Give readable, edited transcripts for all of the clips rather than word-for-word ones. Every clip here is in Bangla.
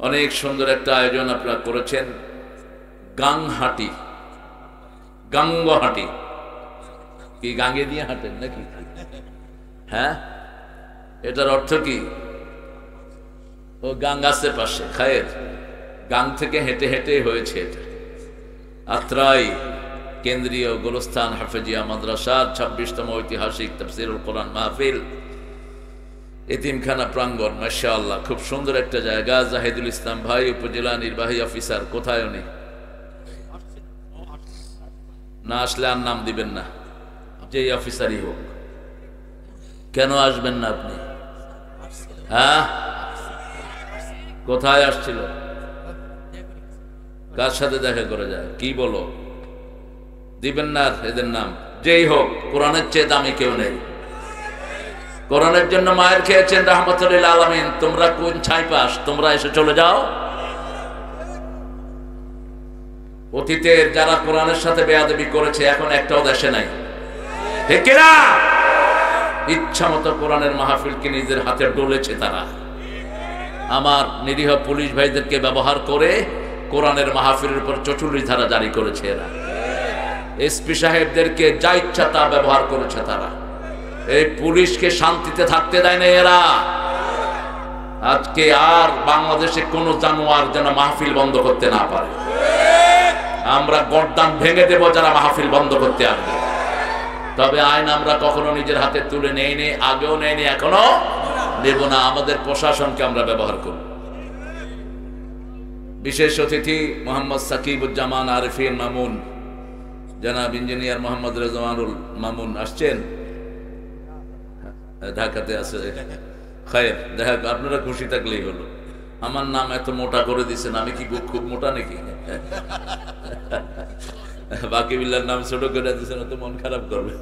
অনেক সুন্দর একটা আয়োজন আপনারা করেছেন। গাংহাটি, গাঙ্গহাটি কি গাঙ্গে দিয়ে হাঁটেন নাকি? হ্যাঁ, এটার অর্থ কি? ও গাং আছে পাশে, খায়ের গাং থেকে হেঁটে হেঁটে হয়েছে এটা। আত্রাই কেন্দ্রীয় গোরস্থান হাফেজিয়া মাদ্রাসার 26তম ঐতিহাসিক তাফসীরুল কোরআন মাহফিল, এতিমখানা প্রাঙ্গণ। মাশাআল্লাহ, খুব সুন্দর একটা জায়গা। জাহিদুল ইসলাম ভাই, উপজেলা নির্বাহী অফিসার, কোথায় উনি? না আসলে আর নাম দিবেন না, যেই অফিসারই হোক। কেন আসবেন না আপনি? হ্যাঁ, কোথায় আসছিল? কার সাথে দেখা করে যায়? কি বলো, দিবেন না এদের নাম? যেই হোক, কোরআনের চেয়ে দামি কেউ নেই। কোরআনের জন্য মায়ের খেয়েছেন রাহমাতুল লিল আলামিন। তোমরা কোন ছাই পাস? তোমরা এসে চলে যাও। অতীতের যারা কোরআনের সাথে বেয়াদবি করেছে এখন একটাও দেশে নাই, ঠিক কিনা? ইচ্ছা মতো কোরআনের মাহফিলকে নিজের হাতে ডলেছে তারা। আমার নিরীহ পুলিশ ভাইদেরকে ব্যবহার করে কোরআনের মাহফিলের উপর 44 ধারা জারি করেছে এরা। এসপি সাহেবদেরকে যা ইচ্ছা তা ব্যবহার করেছে তারা। এই পুলিশকে শান্তিতে থাকতে দেয় না এরা। আজকে আর বাংলাদেশে কোন জানোয়ার যেন মাহফিল বন্ধ করতে না পারে। আমরা গর্দান ভেঙে দেব যারা মাহফিল বন্ধ করতে আসবে। তবে আইন আমরা কখনো নিজের হাতে তুলে নেইনি, আগেও নেইনি, এখনো নেব না। আমাদের প্রশাসনকে আমরা ব্যবহার করব। বিশেষ অতিথি মোহাম্মদ সাকিবুজ্জামান আরিফিন মামুন, জনাব ইঞ্জিনিয়ার মোহাম্মদ রেজওয়ানুল মামুন আসছেন, ঢাকাতে আছে। খায়ের, দেখা আপনারা খুশি থাকলেই হলো। আমার নাম এত মোটা করে দিচ্ছেন, আমি কি খুব মোটা নাকি? বাকি বিল্লার নাম ছোট করে দিচ্ছেন, তো মন খারাপ করবে।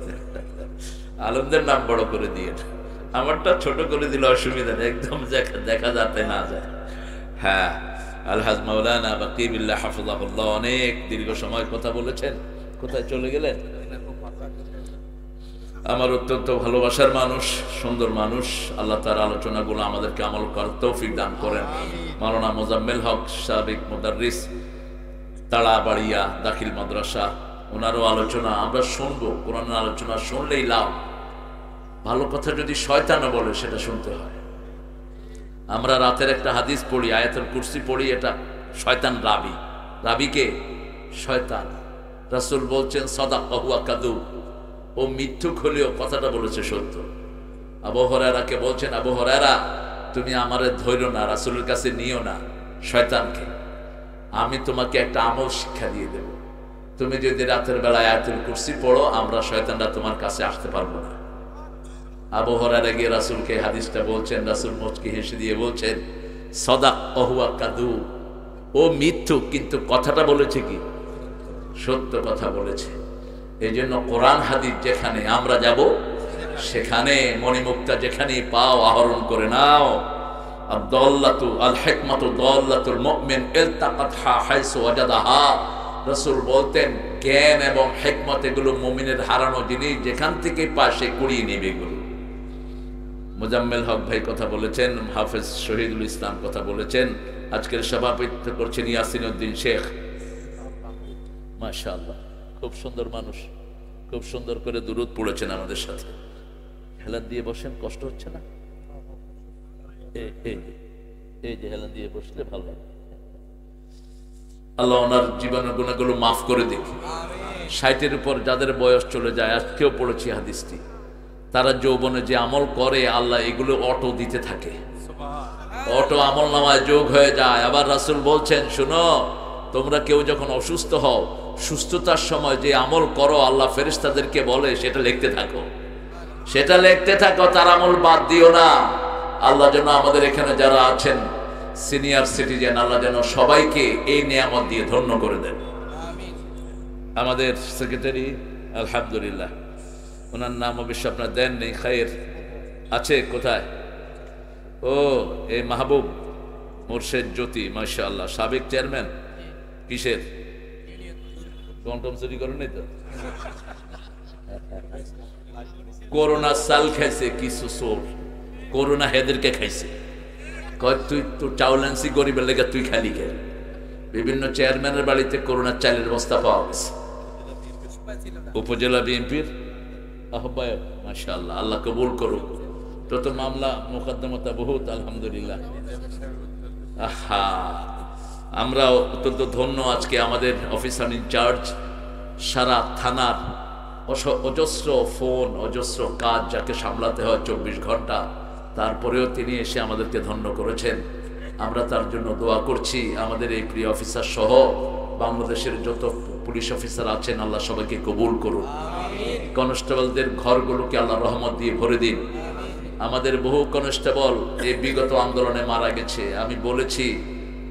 আলমদের নাম বড় করে দিয়ে, আমারটা ছোট করে দিলে অসুবিধা নেই, একদম দেখা যাতে না যায়। হ্যাঁ, আলহাজ মাওলানা বাকি বিল্লাহ হাফিজাহুল্লাহ অনেক দীর্ঘ সময় কথা বলেছেন। কোথায় চলে গেলেন? আমার অত্যন্ত ভালোবাসার মানুষ, সুন্দর মানুষ। আল্লাহ তার আলোচনাগুলো আমাদেরকে আমল করার তৌফিক দান করেন। মাওলানা মোজাম্মেল হক, সাবেক মুদাররিস, তাড়াবাড়িয়া দাখিল মাদ্রাসা, ওনারও আলোচনা আমরা শুনবো। কোরআনের আলোচনা শুনলেই লাভ। ভালো কথা যদি শয়তানও বলে সেটা শুনতে হয়। আমরা রাতের একটা হাদিস পড়ি, আয়াতুল কুরসি পড়ি, এটা শয়তান রাবি। রাবিকে শয়তান। রাসূল বলছেন সাদাকা হুয়া কাযুব, ও মিথ্যুক হলেও কথাটা বলেছে সত্য। আবু হুরায়রাকে বলছেন, আবু হুরায়রা তুমি আমারে ধইরো না, রাসূলের কাছে নিও না শয়তানকে। আমি তোমাকে একটা আমল শিক্ষা দিয়ে দেব। তুমি যদি রাতের বেলায় আয়াতুল কুরসি পড়ো, আমরা শয়তানরা তোমার কাছে আসতে পারবো না। আবু হুরায়রা গিয়ে রাসূলকে হাদিসটা বলছেন। রাসূল মুচকি হেসে দিয়ে বলছেন সাদাকা হুয়া কাযুব, ও মিথ্যুক কিন্তু কথাটা বলেছে কি? সত্য কথা বলেছে। এই জন্য কোরআন হাদিস যেখানে আমরা যাব সেখানে মণিমুক্তা যেখানে পাও আহরণ করে নাও। আদ-দাল্লাতু আল হিকমাতু দাল্লাতুল মুমিন ইলতাকাতহা হাইসু ওয়াজাদাহা। রাসূল বলতেন জ্ঞান এবং হিকমত এগুলো মুমিনের হারানো জিনিস, যেখান থেকে পায় সে কুড়িয়ে নেবে এগুলো। মোজাম্মেল হক ভাই কথা বলেছেন, হাফেজ শহীদুল ইসলাম কথা বলেছেন। আজকের সভাপতিত্ব করছেন ইয়াসিন উদ্দিন শেখ। মাশাআল্লাহ, খুব সুন্দর মানুষ, খুব সুন্দর করে দুরূদ পড়েছেন আমাদের সাথে। হেলান দিয়ে বসেন, কষ্ট হচ্ছে না? এই যে হেলান দিয়ে বসলে ভালো লাগে। আল্লাহ ওনার জীবনের গুনাহগুলো মাফ করে দিক। 60-এর উপর যাদের বয়স চলে যায়, আজকেও পড়েছি হাদিসটি, তারা যৌবনে যে আমল করে আল্লাহ এগুলো অটো দিতে থাকে, অটো আমল নামায় যোগ হয়ে যায়। আবার রাসূল বলছেন, শুনো, তোমরা কেউ যখন অসুস্থ হও, সুস্থতার সময় যে আমল করো আল্লাহ ফেরেশতাদেরকে বলে সেটা লিখতে থাকো, সেটা লিখতে থাকো, তার আমল বাদ দিও না। আল্লাহ যেন আমাদের এখানে যারা আছেন সিনিয়র সিটিজেন, আল্লাহ যেন সবাইকে এই নিয়ামত দিয়ে ধন্য করে দেন। আমাদের সেক্রেটারি আলহামদুলিল্লাহ, ওনার নাম অবশ্য আপনার দেন নেই, খায়ের আছে কোথায়? ও এই মাহবুব মোরশেদ জ্যোতি, মাশাআল্লাহ, সাবেক চেয়ারম্যান কিসের? কন্টম চুরি করেন নাই তো? করোনা সাল খাইছে কিছু চোর, করোনা হেদেরকে খাইছে। কয় তুই তো চাউলেন্সি গরিবের লেগে তুই খালি কে। বিভিন্ন চেয়ারম্যানের বাড়িতে করোনার চালের বস্তা পাওয়া গেছে। উপজেলা বিএনপির আহ্বায়ক, মাশাআল্লাহ, আল্লাহ কবুল করুক। তো মামলা মোকদ্দমতা বহুত, আলহামদুলিল্লাহ। আহা, আমরা অত্যন্ত ধন্য। আজকে আমাদের অফিসার ইনচার্জ সারা থানার অজস্র ফোন, অজস্র কাজ যাকে সামলাতে হয় 24 ঘন্টা, তারপরেও তিনি এসে আমাদেরকে ধন্য করেছেন। আমরা তার জন্য দোয়া করছি। আমাদের এই প্রিয় অফিসার সহ বাংলাদেশের যত পুলিশ অফিসার আছেন, আল্লাহ সবাইকে কবুল করুন। কনস্টেবলদের ঘরগুলোকে আল্লাহ রহমত দিয়ে ভরে দিন। আমাদের বহু কনস্টেবল এই বিগত আন্দোলনে মারা গেছে। আমি বলেছি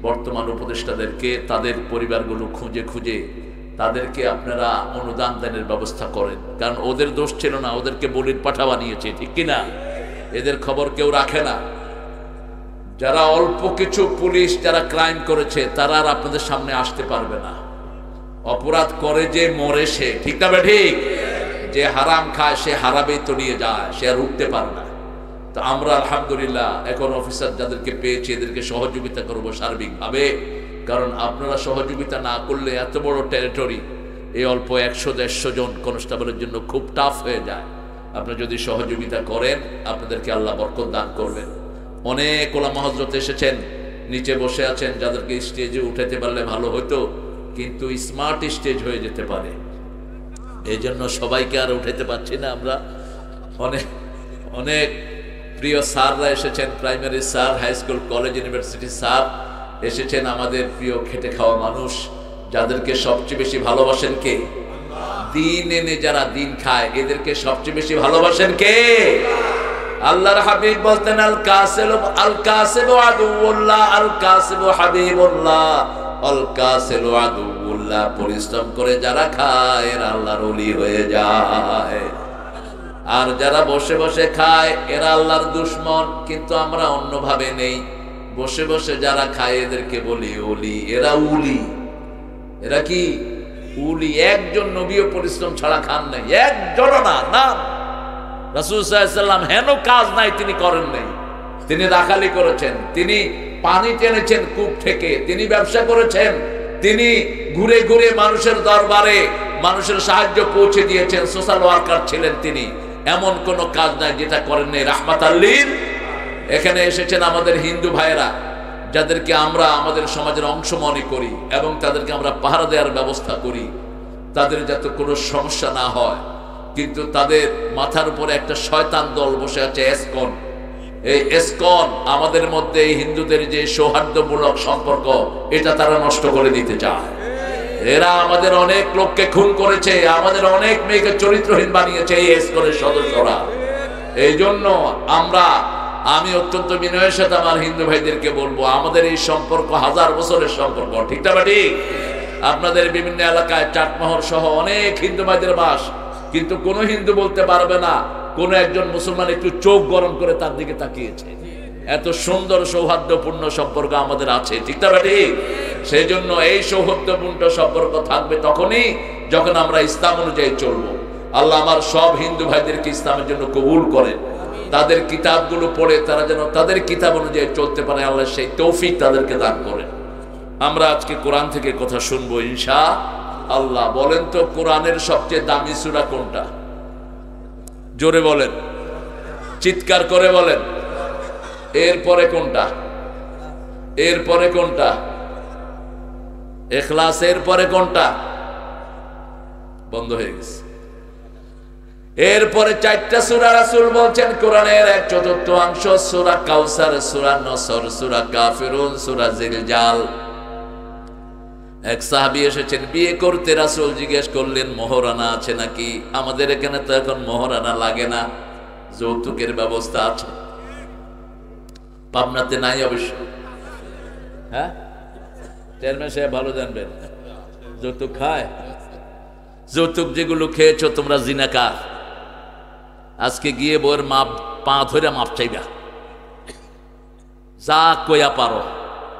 বর্তমান উপদেষ্টাদেরকে তাদের পরিবারগুলো খুঁজে খুঁজে তাদেরকে আপনারা অনুদান দানের ব্যবস্থা করেন, কারণ ওদের দোষ ছিল না, ওদেরকে বলির পাঠা বানিয়েছে, ঠিক কিনা? এদের খবর কেউ রাখে না। যারা অল্প কিছু পুলিশ যারা ক্রাইম করেছে তারা আর আপনাদের সামনে আসতে পারবে না। অপরাধ করে যে মরে সে, ঠিক না ঠিক? যে হারাম খায় সে হারামেই তলিয়ে যায়, সে আর উঠতে পারে না। তো আমরা আলহামদুলিল্লাহ এখন অফিসার যাদেরকে পেয়েছি এদেরকে সহযোগিতা করবো সার্বিকভাবে, কারণ আপনারা সহযোগিতা না করলে এত বড় টেরিটরি, এই অল্প 100-150 জন কনস্টেবলের জন্য খুব টাফ হয়ে যায়। আপনারা যদি সহযোগিতা করেন আপনাদেরকে আল্লাহ বরকত দান করবেন। অনেক ওলামা হযরত এসেছেন, নিচে বসে আছেন, যাদেরকে স্টেজে উঠাতে পারলে ভালো হতো, কিন্তু স্মার্ট স্টেজ হয়ে যেতে পারে, এই জন্য সবাইকে আর উঠাতে পারছি না আমরা। অনেক অনেক প্রিয় স্যাররা এসেছেন, primary sir, high school, college, university sir এসেছেন, আমাদের প্রিয় খেটে খাওয়া মানুষ, যাদেরকে সবচেয়ে বেশি ভালোবাসেন কে? দিন এনে যারা দিন খায় এদেরকে সবচেয়ে বেশি ভালোবাসেন কে? আল্লাহর হাবিব বলতেন আল কাসিবু আদুউল্লাহ, আল কাসিবু হাবিবুল্লাহ, আল কাসিবু আদুউল্লাহ। পরিশ্রম করে যারা খায় এরা আল্লাহর ওলি হয়ে যায়, আর যারা বসে বসে খায় এরা আল্লাহর দুশমন। কিন্তু আমরা অন্যভাবে নেই, বসে বসে যারা খায় এদেরকে বলি ওলি, এরা উলি। এরা কি? উলি। একজন নবীও পরিশ্রম ছাড়া খান নাই, একজনও না। নাম রাসূল সাল্লাল্লাহু আলাইহি ওয়াসাল্লাম হেন কাজ নাই তিনি করেন নাই। তিনি রাখালি করেছেন, তিনি পানি টেনেছেন কূপ থেকে, তিনি ব্যবসা করেছেন, তিনি ঘুরে ঘুরে মানুষের দরবারে মানুষের সাহায্য পৌঁছে দিয়েছেন, সোশ্যাল ওয়ার্কার ছিলেন তিনি। এমন কোন কাজ নাই যেটা করেন নাই, রাহমাতাল লিল। এখানে এসেছেন আমাদের হিন্দু ভাইয়েরা, যাদেরকে আমরা আমাদের সমাজের অংশ মনে করি এবং তাদেরকে আমরা পাহারা দেওয়ার ব্যবস্থা করি, তাদের যাতে কোনো সমস্যা না হয়। কিন্তু তাদের মাথার উপরে একটা শয়তান দল বসে আছে, এসকন। এই এসকন আমাদের মধ্যে এই হিন্দুদের যে সৌহার্দ্যমূলক সম্পর্ক, এটা তারা নষ্ট করে দিতে চায়। এরা আমাদের অনেক লোককে খুন করেছে, আমাদের অনেক মেয়েকে চরিত্রহীন বানিয়েছে এই এসকনের সদস্যরা। এই জন্য আমি অত্যন্ত বিনয়ের সাথে আমার হিন্দু ভাইদেরকে বলবো, আমাদের এই সম্পর্ক 1000 বছরের সম্পর্ক, ঠিক না ঠিক? আপনাদের বিভিন্ন এলাকায় চাটমোহর সহ অনেক হিন্দু ভাইদের বাস, কিন্তু কোন হিন্দু বলতে পারবে না কোন একজন মুসলমান একটু চোখ গরম করে তার দিকে তাকিয়েছে। এত সুন্দর সৌহার্দ্যপূর্ণ সম্পর্ক আমাদের আছে, ঠিক না ঠিক? সেই জন্য এই সৌহার্দ্যপূর্ণ সম্পর্ক থাকবে তখনই যখন আমরা ইসলাম অনুযায়ী চলবো। আল্লাহ আমার সব হিন্দু ভাইদেরকে ইসলামের জন্য কবুল করেন, তাদের কিতাবগুলো পড়ে তারা যেন তাদের কিতাব অনুযায়ী চলতে পারে, আল্লাহ সেই তৌফিক তাদেরকে দান করেন। আমরা আজকে কোরআন থেকে কথা শুনবো ইনশাআল্লাহ। বলেন তো কোরআনের সবচেয়ে দামি সূরা কোনটা? জোরে বলেন, চিৎকার করে বলেন। এরপরে কোনটা? এরপরে কোনটা? ইখলাস। এরপরে কোনটা? বন্ধ হয়ে গেছে। এরপরে 4টা সূরা রাসূল বলছেন কোরআনের 1/4 সূরা কাউসার, সূরা নসর, সূরা কাফিরুন, সূরা জিলজাল। এক সাহাবী এসেছেন বিয়ে করতে, রাসূল জিজ্ঞেস করলেন মোহরানা আছে নাকি? আমাদের এখানে তো এখন মোহরানা লাগে না, যৌতুকের ব্যবস্থা আছে। পাবনাতে নাই অবশ্য। হ্যাঁ, চেয়ারম্যান সাহেব ভালো জানবেন, যৌতুক খায়। যৌতুক যেগুলো খেয়েছো তোমরা জিনাকার। আজকে গিয়ে বউয়ের পা ধরে মাপ চাইবা, যা কইয়া পারো,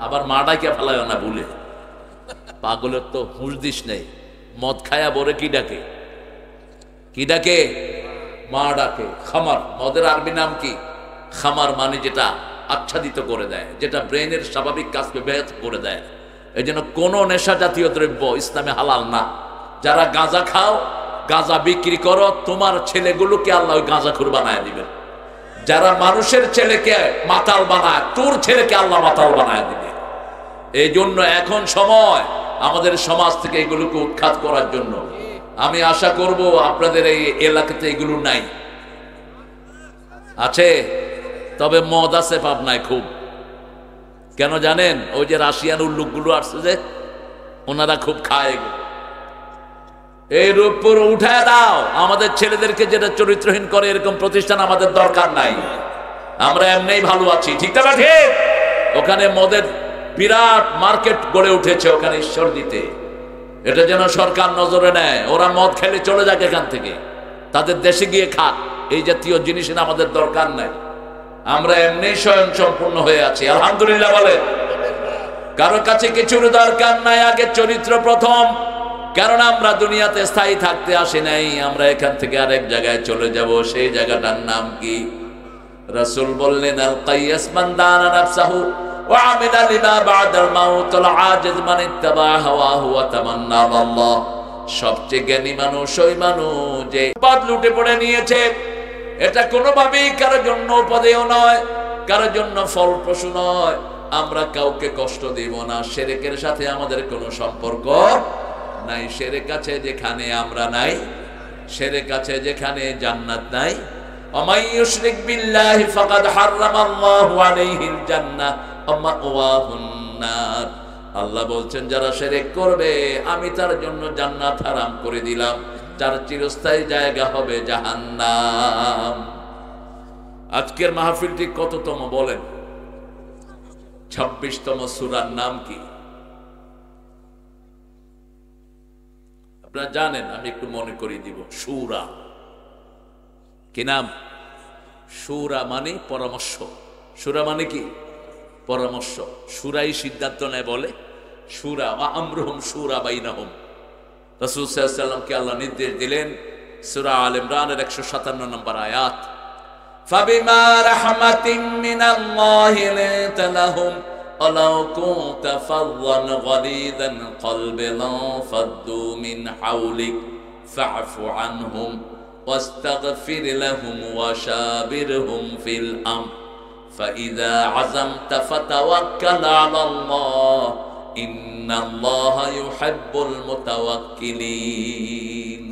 আবার মা ডাকে ফেলায় না ভুলে। পাগলের তো হুঁশ দিস নেই, মদ খায়া বরে কি ডাকে? কি ডাকে? মা ডাকে। খামার, মদের আরবি নাম কি? খামার, মানে যেটা আচ্ছাদিত করে দেয়, যেটা ব্রেনের স্বাভাবিক কাজকে ব্যাহত করে দেয়। এই জন্য কোনো নেশা জাতীয় দ্রব্য ইসলামে হালাল না। যারা গাঁজা খাও, গাঁজা বিক্রি করো, তোমার ছেলেগুলোকে আল্লাহ ওই গাঁজাখোর বানায় দিবেন। যারা মানুষের ছেলেকে মাতাল বানায়, তোর ছেলেকে আল্লাহ মাতাল বানায় দিবে। এই জন্য এখন সময় আমাদের সমাজ থেকে এগুলোকে উৎখাত করার জন্য। আমি আশা করব আপনাদের এই এলাকাতে এগুলো নাই, আছে, তবে মদ আছে পাবনায় খুব। কেন জানেন? ওই যে রাশিয়ান উল্লুকগুলো আসছে যে, ওনারা খুব খায় এগুলো। এই রূপ পুরো উঠায় দাও। আমাদের ছেলেদেরকে যেটা চরিত্রহীন করে এরকম প্রতিষ্ঠান আমাদের দরকার নাই। আমরা এমনিই ভালো আছি, ঠিক না? ঠিক। ওখানে মদের বিরাট মার্কেট গড়ে উঠেছে ওখানে ঈশ্বর দিতে। এটা যেন সরকার নজরে নেয়। ওরা মদ খেলে চলে যাক এখান থেকে, তাদের দেশে গিয়ে খাক। এই জাতীয় জিনিসের আমাদের দরকার নাই। আমরা এমনি স্বয়ং সম্পূর্ণ হয়ে আছি, আলহামদুলিল্লাহ বলে। কারো কাছে কিছুর দরকার নাই, আগে চরিত্র প্রথম। কারণ আমরা দুনিয়াতে স্থায়ী থাকতে আসি নাই, আমরা এখান থেকে আরেক জায়গায় চলে যাব। সেই জায়গাটার নাম কি? রাসূল বললেন, আল কাইয়াস মান দানা নাফসাহু ওয়া আমিলা লিমা বা'দাল মাউত আল আজিজ মান ইত্তাবা হাওয়াহু ওয়া তামান্না আল্লাহ। সবচেয়ে জ্ঞানী মানুষ ওই মানুষ যে পদ লুটে পড়ে নিয়েছে। এটা কোনোভাবেই কারোর জন্য উপাদেয় নয়, কারোর জন্য ফলপ্রসূ নয়। আমরা কাউকে কষ্ট দেব না। শিরকের সাথে আমাদের কোনো সম্পর্ক নাই। শিরক আছে যেখানে আমরা নাই, শিরক আছে যেখানে জান্নাত নাই। ওমাই ইউশরিক বিল্লাহি ফাকাদ হারামাল্লাহু আলাইহিল জান্নাহ ওয়া মাওয়াহুন নার। আল্লাহ বলছেন, যারা শিরক করবে আমি তার জন্য জান্নাত হারাম করে দিলাম, যার চিরস্থায়ী জায়গা হবে জাহান্নাম। আজকের মাহফিলটি কততম বলেন? 26তম সূরার নাম কি আপনারা জানেন? আমি একটু মনে করিয়ে দিব। সূরা কি নাম? সূরা মানে পরামর্শ। সূরা মানে কি? পরামর্শ। সূরাই সিদ্ধান্ত নেয় বলে। সূরা ওয়া আমরুহুম সূরা বাইনাহুম। রাসূল সাল্লাল্লাহু আলাইহি ওয়াসাল্লামকে আল্লাহ নির্দেশ দিলেন সূরা আল ইমরানের 157 নম্বর আয়াত, ফাবিমা রাহমাতিন মিনাল্লাহি লিনতা লাহুম ওয়ালাউ কুনতা ফাযযান গালিযান কলবি লাফাদ্দু মিন হাওলিক ফা'ফু আনহুম ওয়াস্তাগফির লাহুম ওয়াশাবিরহুম ফিল আমর ফাইযা আযামতা ফাতাওয়াক্কাল আলাল্লাহ ইন্নাল্লাহা ইউহিব্বুল মুতাওয়াক্কিলিন।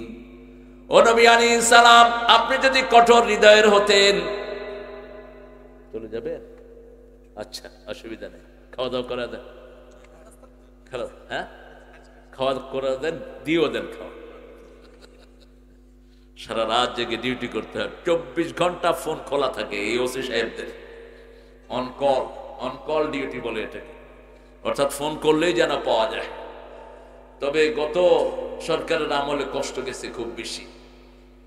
ও নবী আলাইহিস সালাম, আপনি যদি কঠোর হৃদয়ের হতেন, চলে যাবে? আচ্ছা, অসুবিধা নেই, খাওয়া দাওয়া করে দেন। হ্যাঁ, খাওয়া করে দেন, দিও দেন খাওয়া। সারা রাত জেগে ডিউটি করতে হয়, 24 ঘন্টা ফোন খোলা থাকে এই ওসি সাহেবদের। অন কল ডিউটি বলে এটাকে, অর্থাৎ ফোন করলেই যেন পাওয়া যায়। তবে গত সরকারের আমলে কষ্ট গেছে খুব বেশি।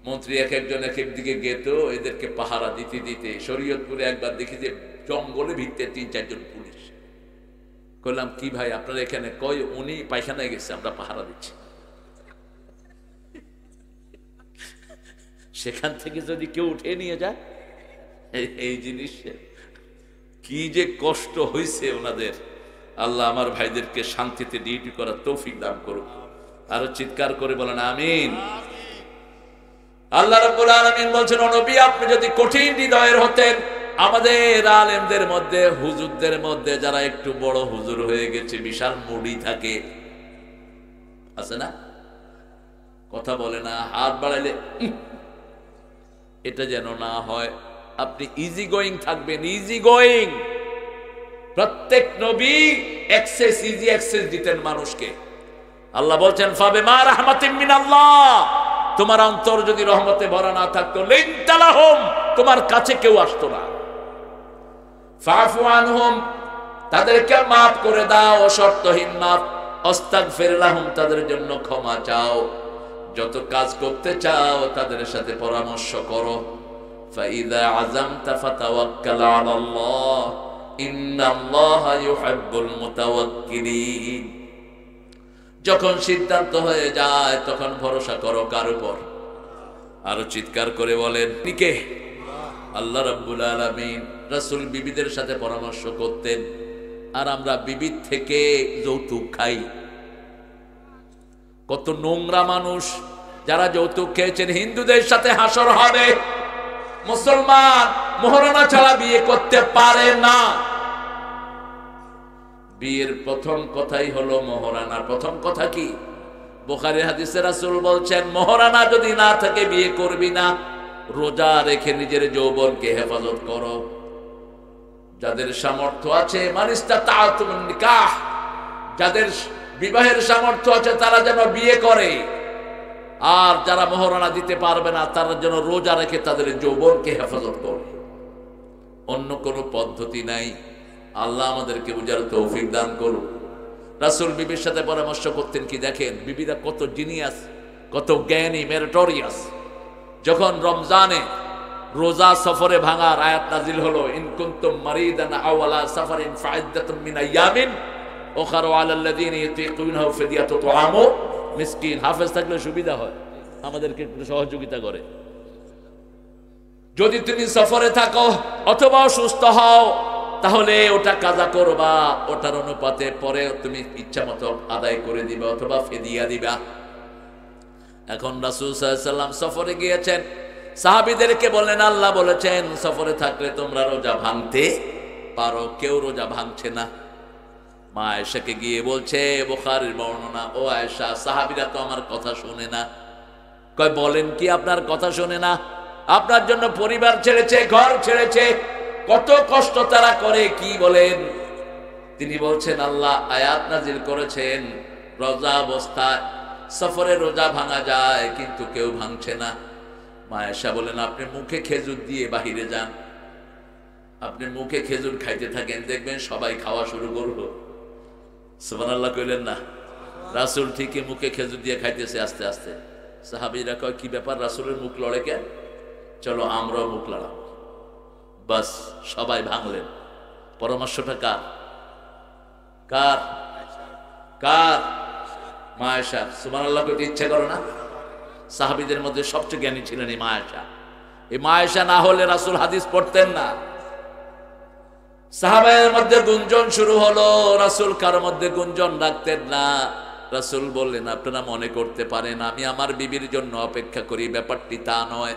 মন্ত্রী এক একজন এক একদিকে গেত, এদেরকে পাহারা দিতে দিতে শরীয়তপুরে একবার দেখি যে জঙ্গলে ভিতরে 3-4 জন পুলিশ। কইলাম, কি ভাই আপনারা এখানে? কই উনি পায়খানায় গেছে, আমরা পাহারা দিচ্ছি। সেখান থেকে যদি কেউ উঠে নিয়ে যায়, এই জিনিস কি যে কষ্ট হয়েছে ওনাদের। আল্লাহ আমার ভাইদেরকে শান্তিতে ডিউটি করার তৌফিক দান করুক। আরো চিৎকার করে বলেন আমিন। আল্লাহ রাব্বুল আলামিন বলছেন, ও নবী, আপনি যদি কঠিন হৃদয়ের হতেন, আমাদের আলেমদের মধ্যে, হুজুরদের মধ্যে যারা একটু বড় হুজুর হয়ে গেছে, বিশাল মুড়ি থাকে, আছে না? কথা বলে না, হাত বাড়াইলে এটা যেন না হয়। আপনি ইজি গোয়িং থাকবেন, ইজি গোয়িং। প্রত্যেক নবী অ্যাক্সেস, ইজি অ্যাক্সেস দিতেন মানুষকে। আল্লাহ বলছেন, ফাবিমা রাহমাতিন মিনাল্লাহ, তোমার অন্তর যদি রহমতে ভরা না থাকতো, লিনতা লাহুম, তোমার কাছে কেউ আসতো না। ফাফু আনহুম, তাদেরকে মাফ করে দাও, শর্তহীন মাফ। আস্তাগফির লাহুম, তাদের জন্য ক্ষমা চাও। যত কাজ করতে চাও তাদের সাথে পরামর্শ করো। ফাইযা আযামতা ফাতাওয়াক্কাল আলাল্লাহ ইন্নাল্লাহা ইউহিব্বুল মুতাওয়াক্কিলিন। যখন সিদ্ধান্ত হয়ে যায় তখন ভরসা করো কার উপর? আরো চিৎকার করে বলেন, কে? আল্লাহ রাব্বুল আলামিন রাসূল বিবিদের সাথে পরামর্শ করতেন, আর আমরা বিবির থেকে যৌতুক খাই। কত নোংরা মানুষ যারা যৌতুক খেয়েছেন। হিন্দুদের সাথে হাসর হবে, মুসলমান মোহরানা ছাড়া বিয়ে করতে পারে না। বিয়ের প্রথম কথাই হলো মোহরানা। প্রথম কথা কি? বুখারী হাদিসে রাসূল বলছেন, মোহরানা যদি না থাকে বিয়ে করবি না। রোজা রেখে নিজের যৌবনকে হেফাজত করো। যাদের সামর্থ্য আছে, মানিস্তাতাতুন নিকাহ, যাদের বিবাহের সামর্থ্য আছে তারা যেন বিয়ে করে, আর যারা মোহরানা দিতে পারবে না তারা যেন রোজা রেখে তাদের যৌবনকে হেফাজত করে। অন্য কোনো পদ্ধতি নাই। আল্লাহ আমাদেরকে বুঝার তৌফিক দান করুন। রাসূল বিবির সাথে পরামর্শ করতেন কি দেখেন, বিবিরা কত জিনিয়াস, কত জ্ঞানী, মেরিটোরিয়াস। যখন রমজানে রোজা সফরে ভাঙার আয়াত নাজিল হলো, ইন কুনতুম মারিদান আও আলা সাফারিন ফাইদ্দাতুম মিন আইয়ামিন উখরা আলাল্লাযিনা ইয়াতিকুনাহু ফিদিয়াতু তুআমু মিসকিন। হাফেজ থাকলে সুবিধা হয়, আমাদেরকে একটু সহযোগিতা করে। যদি তুমি সফরে থাকো অথবা অসুস্থ হও, তাহলে ওটা কাজা করবা, ওটার অনুপাতে পরে তুমি ইচ্ছা মতো আদায় করে দিবা অথবা ফিদিয়া দিবা। এখন রাসূল সাল্লাল্লাহু আলাইহি ওয়াসাল্লাম সফরে গিয়েছেন, সাহাবীদেরকে বললেন আল্লাহ বলেছেন সফরে থাকলে তোমরা রোজা ভাঙতে পারো। কেউ রোজা ভাঙছে না। মা আয়েশাকে গিয়ে বলছে, বুখারীর বর্ণনা, ও আয়েশা, সাহাবীরা তো আমার কথা শুনে না। কয় বলেন কি আপনার কথা শুনে না? আপনার জন্য পরিবার ছেড়েছে, ঘর ছেড়েছে, কত কষ্ট তারা করে, কি বলেন? তিনি বলছেন আল্লাহ আয়াত নাজিল করেছেন রোজা অবস্থায় সফরে রোজা ভাঙা যায়, কিন্তু কেউ ভাঙছে না। মা আয়েশা বলেন, আপনি মুখে খেজুর দিয়ে বাহিরে যান, আপনি মুখে খেজুর খাইতে থাকেন, দেখবেন সবাই খাওয়া শুরু করলো। সুবহানাল্লাহ কইলেন না? রাসূল ঠিকই মুখে খেজুর দিয়ে খাইতেছে আস্তে আস্তে। সাহাবীরা কয় কি ব্যাপার, রাসূলের মুখ লড়ে কেন? চলো আমরাও মুখ লড়াবো। বাস সবাই ভাঙলেন। পরামর্শটা কার? কার? কার? মা আয়েশা। সুবহানাল্লাহ কইতে ইচ্ছা করে না? সাহাবীদের মধ্যে সবচেয়ে জ্ঞানী ছিলেন এই মা আয়েশা। এই মা আয়েশা না হলে রাসূল হাদিস পড়তেন না। সাহাবাদের মধ্যে গুঞ্জন শুরু হলো, রাসূল কার মধ্যে গুঞ্জন রাখতেন না। রাসূল বললেন, আপনারা মনে করতে পারেন আমি আমার বিবির জন্য অপেক্ষা করি, ব্যাপারটি তা নয়।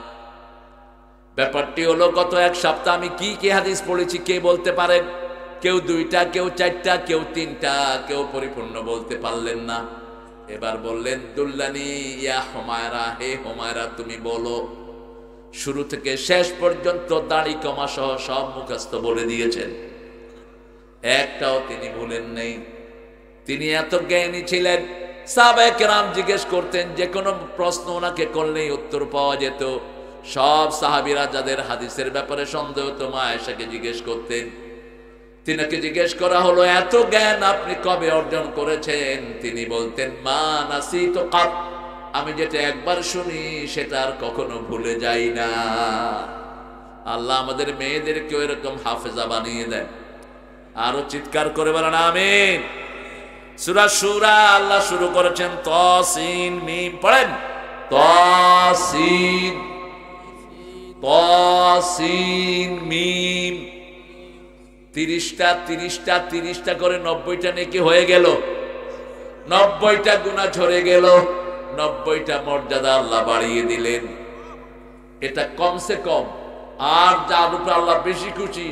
ব্যাপারটি হলো গত এক সপ্তাহ আমি কি কি হাদিস পড়েছি কে বলতে পারেন? কেউ দুইটা, কেউ চারটা, কেউ তিনটা, কেউ পরিপূর্ণ বলতে পারলেন না। এবার বললেন, দুল্লানি ইয়া হুমায়রা, হে হুমায়রা তুমি বলো। শুরু থেকে শেষ পর্যন্ত দাড়ি কমা সহ সব মুখস্থ বলে দিয়েছেন, একটাও তিনি ভুলেন নেই। তিনি এত জ্ঞানী ছিলেন, সাহাবায়ে কেরাম জিজ্ঞেস করতেন, যে কোনো প্রশ্ন ওনাকে করলেই উত্তর পাওয়া যেত। সব সাহাবীরা যাদের হাদিসের ব্যাপারে সন্দেহ হতো মা আয়েশাকে জিজ্ঞেস করতেন। তিনাকে জিজ্ঞেস করা হলো, এত জ্ঞান আপনি কবে অর্জন করেছেন? তিনি বলতেন, মা নাসিতু কাত, আমি যেটা একবার শুনি সেটা আর কখনো ভুলে যাই না। আল্লাহ আমাদের মেয়েদেরকেও এরকম হাফেজা বানিয়ে দেন। আরো চিৎকার করে বলেন আমিন। সূরা শুরা আল্লাহ শুরু করেছেন তাসিন মিম, পড়েন তাসিন তাসিন মিম। 30টা করে 90টা নেকি হয়ে গেল, 90টা গুনাহ ঝরে গেল, 90টা মর্যাদা আল্লাহ বাড়িয়ে দিলেন। এটা কমসে কম। আর যার উপর আল্লাহ বেশি খুশি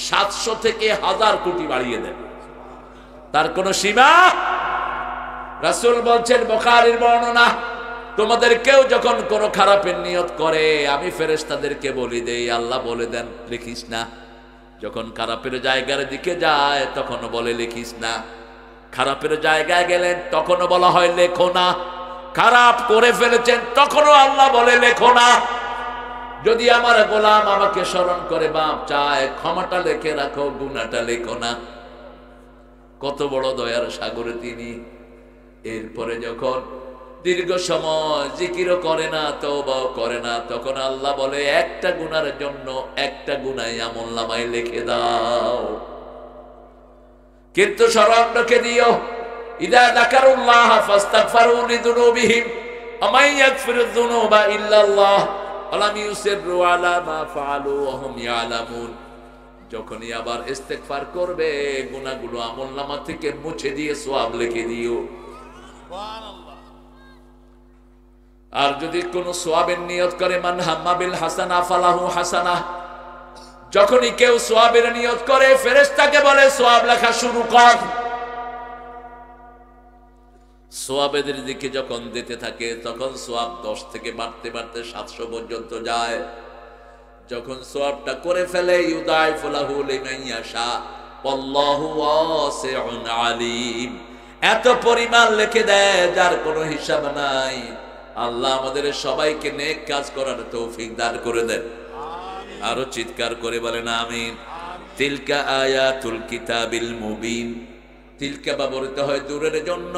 700 থেকে 1000 কোটি বাড়িয়ে দেন, তার কোন সীমা। রাসূল বলছেন, বুখারীর বর্ণনা, তোমাদের কেউ যখন কোনো খারাপের নিয়ত করে আমি ফেরেশতাদেরকে বলি দেই, আল্লাহ বলে দেন লিখিস না। যখন খারাপের জায়গার দিকে যায় তখনও বলে লিখিস না। খারাপের জায়গায় গেলেন তখনও বলা হয় লেখো না। খারাপ করে ফেলেছেন তখনও আল্লাহ বলে লেখো না। যদি আমার গোলাম আমাকে স্মরণ করে বাপ চায়, ক্ষমাটা লিখে রাখো, গুনাহটা লেখো না। কত বড় দয়ার সাগরে তিনি। এরপরে যখন দীর্ঘ সময় জিকিরও করে না, তওবাও করে না, তখন আল্লাহ বলে একটা গুনার জন্য একটা গুনাহ আমলনামায় লিখে দাও, কিন্তু স্মরণ রেখে দিও। ইদা যাকারুল্লাহ ফাস্তাগফিরু লিযুনুবিহিম ওয়া মান ইয়াগফিরুয যুনুবা ইল্লাল্লাহ আলাম ইউসিরু আলা মা ফাআলু ওয়া হুম ইয়ালামুন। যখনই আবার ইস্তেগফার করবে গুনাহগুলো আমলনামা থেকে মুছে দিয়ে সওয়াব লিখে দিও। সুবহানাল্লাহ। আর যদি কোন সওয়াবের নিয়ত করে, মান হাম্মা বিল হাসানা ফালাহু হাসানাহ, যখনই কেউ সওয়াবের নিয়ত করে ফেরেশতাকে বলে সওয়াব লেখা শুরু কর। সওয়াবের দিকে যখন দিতে থাকে তখন সওয়াব 10 থেকে বাড়তে বাড়তে 700 পর্যন্ত যায়। যখন সওয়াবটা করে ফেলে ইউদাইফু লাহু লিমান ইয়াশা ওয়াল্লাহু ওয়াসিউন আলিম, এত পরিমাণ লিখে দেয় যার কোনো হিসাব নাই। আল্লাহ আমাদের সবাইকে নেক কাজ করার তৌফিক দান করে দেন। আরো চিৎকার করে বলেন আমিন। তিলকা আয়াতুল কিতাবিল মুবিন, তিলকা ব্যবহৃত হয় দূরের জন্য।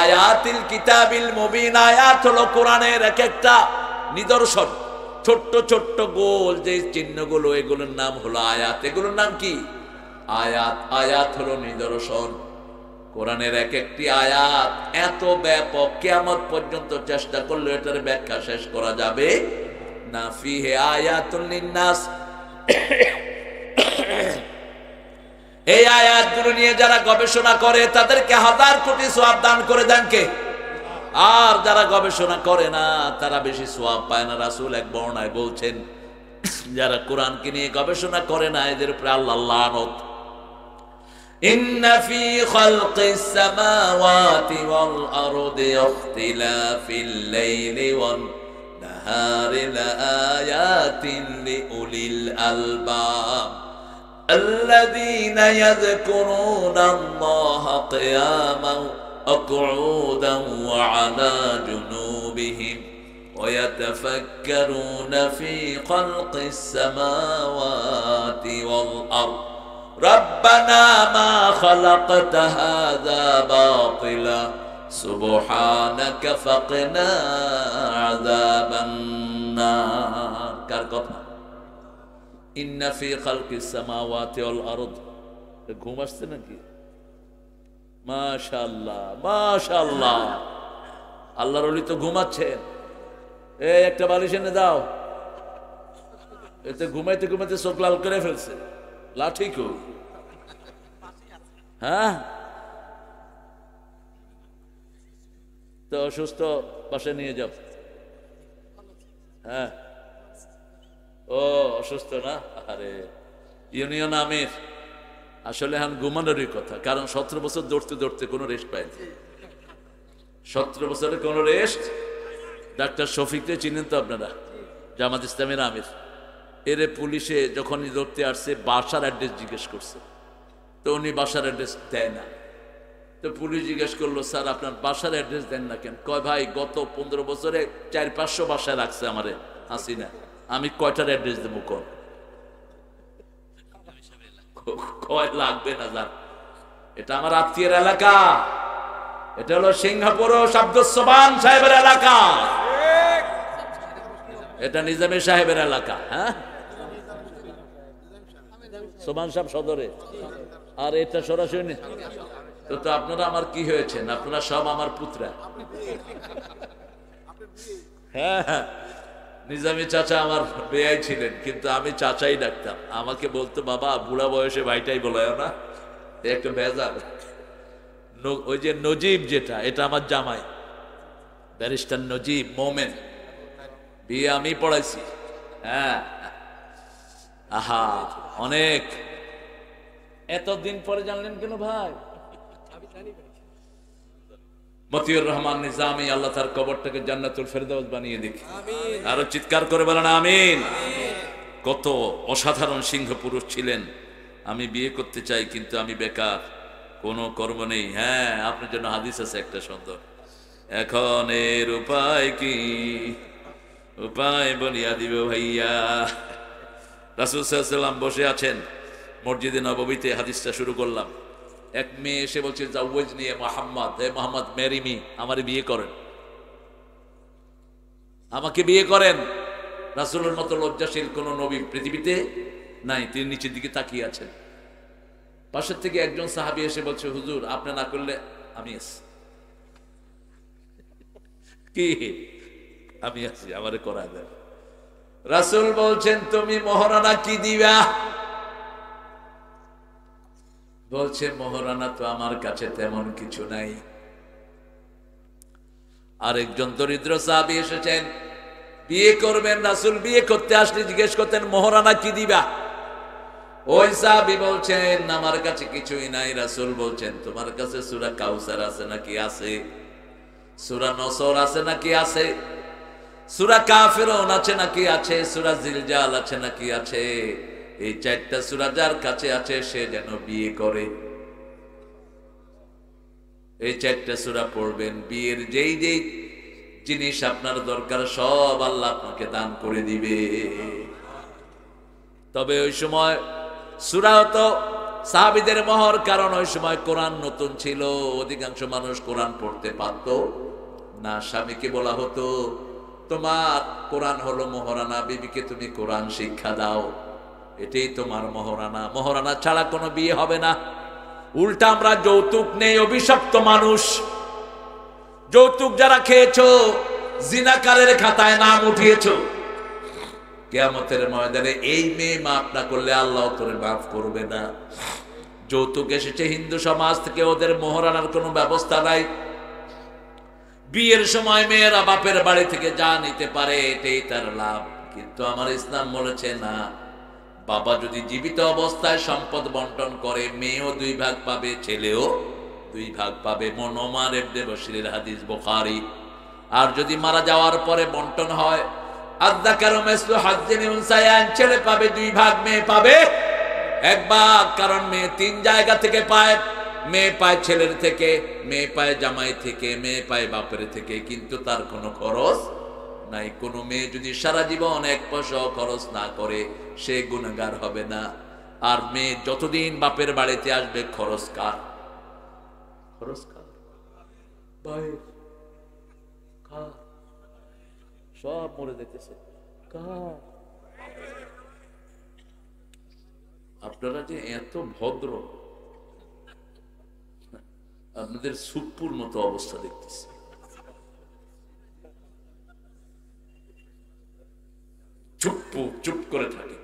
আয়াতুল কিতাবিল মুবিন, আয়াত হলো কোরআনের এক একটা নিদর্শন, ছোট্ট ছোট্ট গোল যে চিহ্নগুলো, এগুলোর নাম হলো আয়াত। এগুলোর নাম কি? আয়াত। আয়াত হলো নিদর্শন। কোরআনের এক একটি আয়াত এত ব্যাপক, কিয়ামত পর্যন্ত চেষ্টা করলে এটার ব্যাখ্যা শেষ করা যাবে না। ফিহে আয়াতুল লিন্নাস, এই আয়াতগুলো নিয়ে যারা গবেষণা করে তাদেরকে 1000 কোটি সওয়াব দান করে দেন কে? আর যারা গবেষণা করে না তারা বেশি সওয়াব পায় না। রাসূল এক বর্ণনায় বলছেন, যারা কোরআনকে নিয়ে গবেষণা করে না এদের উপরে আল্লাহর লানত। ইন্না ফি খালকিস সামাওয়াতি ওয়াল আরদি ইখতিলাফিল লাইলি ওয়ান নাহারি লাআয়াতিন লিউলিল আলবাব الذين يذكرون الله قياما وقعودا وعلى جنوبهم ويتفكرون في خلق السماوات والأرض ربنا ما خلقت هذا باطلا سبحانك فقنا عذاب النار। কার কথা? ইন্না ফি খালকিস সামাওয়াতি ওয়াল আরদ। ঘুম আসছে নাকি? মাশাআল্লাহ মাশাআল্লাহ, আল্লাহর ওলি তো ঘুমাচ্ছেন। এই একটা বালিশ এনে দাও, এতে ঘুমাইতে ঘুমাইতে চোখ লাল করে ফেলছে। লাঠি কো? হ্যাঁ, তো অসুস্থ বাসায় নিয়ে যাও। হ্যাঁ, ও অসুস্থ না? আরে ইউনিয়ন আমির আসলে হান ঘুমানোরই কথা, কারণ 17 বছর দৌড়তে দৌড়তে কোনো রেস্ট পায়নি। 17 বছরে কোনো রেস্ট। ডাক্তার শফিককে চিনেন তো আপনারা, জামাত ইসলামের আমির। এরে পুলিশে যখনই ধরতে আসছে বাসার অ্যাড্রেস জিজ্ঞেস করছে, তো উনি বাসার অ্যাড্রেস দেয় না। তো পুলিশ জিজ্ঞেস করলো, স্যার আপনার বাসার অ্যাড্রেস দেন না কেন? কয় ভাই গত 15 বছরে 400-500 বাসায় রাখছে আমারে হাসিনা, আমি কয়টার অ্যাড্রেস দেবো? কোন কয় লাগবে না যান, এটা আমার আত্মীয়ের এলাকা। এটা হলো সিঙ্গাপুর শাব্দসবান সাহেবের এলাকা, এটা নিজামী সাহেবের এলাকা। হ্যাঁ, সোমান সাহেব সদরে, আর এটা সরাসরি। তো আপনারা আমার কি হয়েছেন? আপনারা সব আমার পুত্রা। হ্যাঁ হ্যাঁ, নিজামী চাচা আমার বেয়াই ছিলেন, কিন্তু আমি চাচাই ডাকতাম। আমাকে বলতো, বাবা বুড়া বয়সে ভাইটাই বলায় না, একটা ভেজাল। ওই যে নজিব, যেটা এটা আমার জামাই, ব্যারিস্টার নজিব মোমেন, বিয়ে আমি পড়াইছি। হ্যাঁ, আহা অনেক। এতদিন পরে জানলেন কেন ভাই? মতিউর রহমান নিজামী, আল্লাহ তার কবরটাকে জান্নাতুল ফেরদাউস বানিয়ে দেখি। আরো চিৎকার করে বলেন আমিন। কত অসাধারণ সিংহ পুরুষ ছিলেন। আমি বিয়ে করতে চাই কিন্তু আমি বেকার, কোনো কর্ম নেই। হ্যাঁ, আপনার জন্য হাদিস আছে একটা সুন্দর। এখন এর উপায় কি? উপায় বলিয়া দিব ভাইয়া। রাসূল সাল্লাল্লাহু আলাইহি ওয়াসাল্লাম বসে আছেন মসজিদে নববীতে, হাদিসটা শুরু করলাম। এক মেয়ে এসে বলছে, জাওয়াজ নিয়ে মোহাম্মদ, হে মোহাম্মদ ম্যারি মি, আমারে বিয়ে করেন, আমাকে বিয়ে করেন। রাসূলের মতো লজ্জাশীল কোন নবী পৃথিবীতে নাই। তিনি নিচের দিকে তাকিয়ে আছেন। পাশের থেকে একজন সাহাবী এসে বলছে, হুজুর আপনি না করলে আমি আছি। কি? আমি আছি, আমারে করা দেন। রাসূল বলছেন তুমি মহারানা কি দিবা? বলছে মহারানা তো আমার কাছে তেমন কিছু নাই। আরেকজন দরিদ্র সাহাবী এসেছেন, বিয়ে করবেন। রাসূল বিয়ে করতে আসলে জিজ্ঞেস করতেন মহারানা কি দিবা? ওই সাহাবী বলছেন আমার কাছে কিছুই নাই। রাসূল বলছেন তোমার কাছে সূরা কাউসার আছে নাকি? আছে। সূরা নসর আছে নাকি? আছে। সূরা কাফিরুন আছে নাকি? আছে। সূরা জিলজাল আছে নাকি? আছে। এই চারটা সূরা যার কাছে আছে সে যেন বিয়ে করে। এই চারটা সূরা পড়বেন, বিয়ের যেই যেই জিনিস আপনার দরকার সব আল্লাহ আপনাকে দান করে দিবে। তবে ওই সময় সূরা তো সাহাবীদের মোহর, কারণ ওই সময় কোরআন নতুন ছিল, অধিকাংশ মানুষ কোরআন পড়তে পারত না। স্বামীকে বলা হতো তোমার কোরআন হলো মহারানা, বিবিকে তুমি কোরআন শিক্ষা দাও, এটাই তোমার মহারানা। মহারানা ছাড়া কোনো বিয়ে হবে না। উল্টা আমরা যৌতুক নেই, অভিশপ্ত মানুষ। যৌতুক যারা খেয়েছো জিনাকারের খাতায় নাম উঠিয়েছো, কিয়ামতের ময়দানে এই মেয়ে মাফ না করলে আল্লাহ তোরে মাফ করবে না। যৌতুক এসেছে হিন্দু সমাজ থেকে, ওদের মহারানার কোনো ব্যবস্থা নাই। বিয়ের সময় মেয়েরা বাপের বাড়ি থেকে যা নিতে পারে এটাই তার লাভ। কিন্তু আমার ইসলাম বলেছে না, বাবা যদি জীবিত অবস্থায় সম্পদ বন্টন করে মেয়েও 2 ভাগ পাবে, ছেলেও 2 ভাগ পাবে। নোমান ইবনে বশিরের হাদিস, বুখারী। আর যদি মারা যাওয়ার পরে বন্টন হয় আযযাকারু মিসলু হাজ্জিল উনসায়ান, ছেলে পাবে 2 ভাগ, মেয়ে পাবে 1 ভাগ। কারণ মেয়ে 3 জায়গা থেকে পায়। মেয়ে পায় ছেলের থেকে, মেয়ে পায় জামাই থেকে, মেয়ে পায় বাপের থেকে, কিন্তু তার কোনো খরচ নাই। কোনো মেয়ে যদি সারা জীবন 1 পয়সা খরচ না করে সে গুনাহগার হবে না। আর মেয়ে যতদিন বাপের বাড়িতে আসবে খরচ কার? খরচ কার? ভাই কার? সব মরে যেতেছে কার? আপনারা যে এত ভদ্র, আপনাদের সুপুর মতো অবস্থা দেখতেছি। চুপ করে থাকে।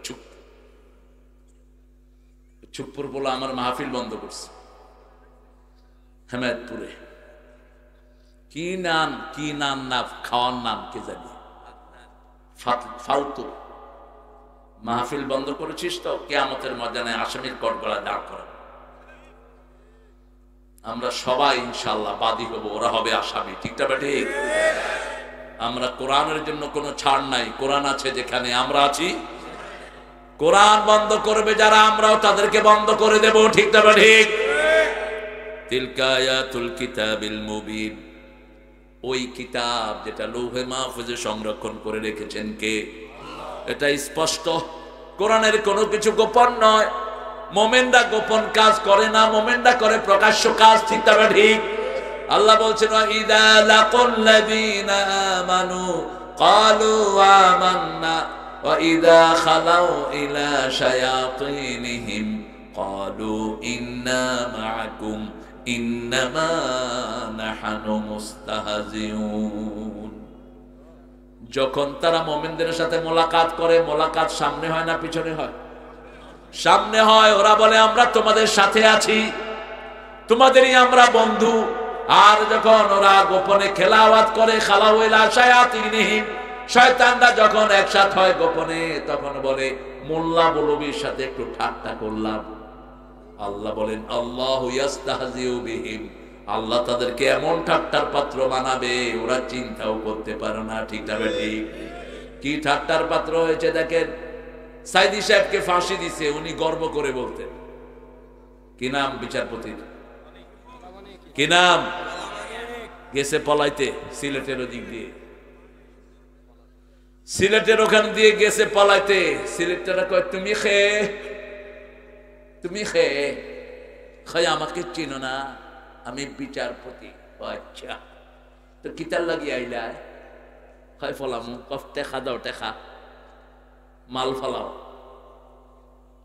চুপ্পুর বলে আমার মাহফিল বন্ধ করছে হেমায়তপুরে। কি নাম না খাওয়ার নাম কে জানি, ফালতু মাহফিল বন্ধ করেছিস তো কিয়ামতের ময়দানে আসামির কটগড়া দাঁড় করা। আমরা সবাই ইনশাআল্লাহ বাদী হব, ওরা হবে আসামি। ঠিকটা ঠিক? আমরা কোরআনের জন্য কোনো ছাড় নাই। কোরআন আছে যেখানে আমরা আছি। কোরআন বন্ধ করবে যারা, আমরাও তাদেরকে বন্ধ করে দেব। ঠিকটা ঠিক? তিলকা আয়াতুল কিতাবিল মুবিন, ওই কিতাব যেটা লৌহে মাহফুজে সংরক্ষণ করে রেখেছেন কে? এটা স্পষ্ট। কোরআনের কোনো কিছু গোপন নয়। মোমেনরা গোপন কাজ করে না, মোমেনরা করে প্রকাশ্য কাজ। ঠিকটা ঠিক? আল্লাহ বলছেন ইদা লাকুল্লাযীনা আমানু ক্বালু আমান্না ওয়া ইদা খালাউ ইলা শায়াতিনহিম ক্বালু ইন্না মাআকুম ইন্নামা নাহনু মুস্তাহজিউন। যখন তারা মুমিনদের সাথে মোলাকাত করে, মোলাকাত সামনে হয় না পিছনে হয়? সামনে হয়। ওরা বলে আমরা তোমাদের সাথে আছি, তোমাদেরই আমরা বন্ধু। আর যখন ওরা গোপনে খেলাওয়াত করে, খালাউ ইলা শায়াতিনহিম, শয়তানরা যখন একসাথ হয় গোপনে, তখন বলে মোল্লা মৌলবীর সাথে একটু ঠাট্টা করলাম। আল্লাহ বলেন আল্লাহু ইয়াস্তাহজিউ বিহিম, আল্লাহ তাদেরকে এমন ঠাট্টার পাত্র বানাবে ওরা চিন্তাও করতে পারে না। ঠিকটা ঠিক? কি ঠাট্টার পাত্র হয়েছে দেখেন। সাইদি সাহেবকে ফাঁসি দিছে, উনি গর্ব করে বলতেন। কি নাম বিচারপতির? কি নাম? গেছে পলাইতে সিলেটের ওদিক দিয়ে, সিলেটের ওখান দিয়ে গেছে পলাইতে। সিলেটটা কয় তুমি আমাকে চিনো না, আমি বিচারপতি। আচ্ছা তো কিতার লাগি আইলা? হয় ফলাম টেকা দাও, টেকা মাল ফালাও।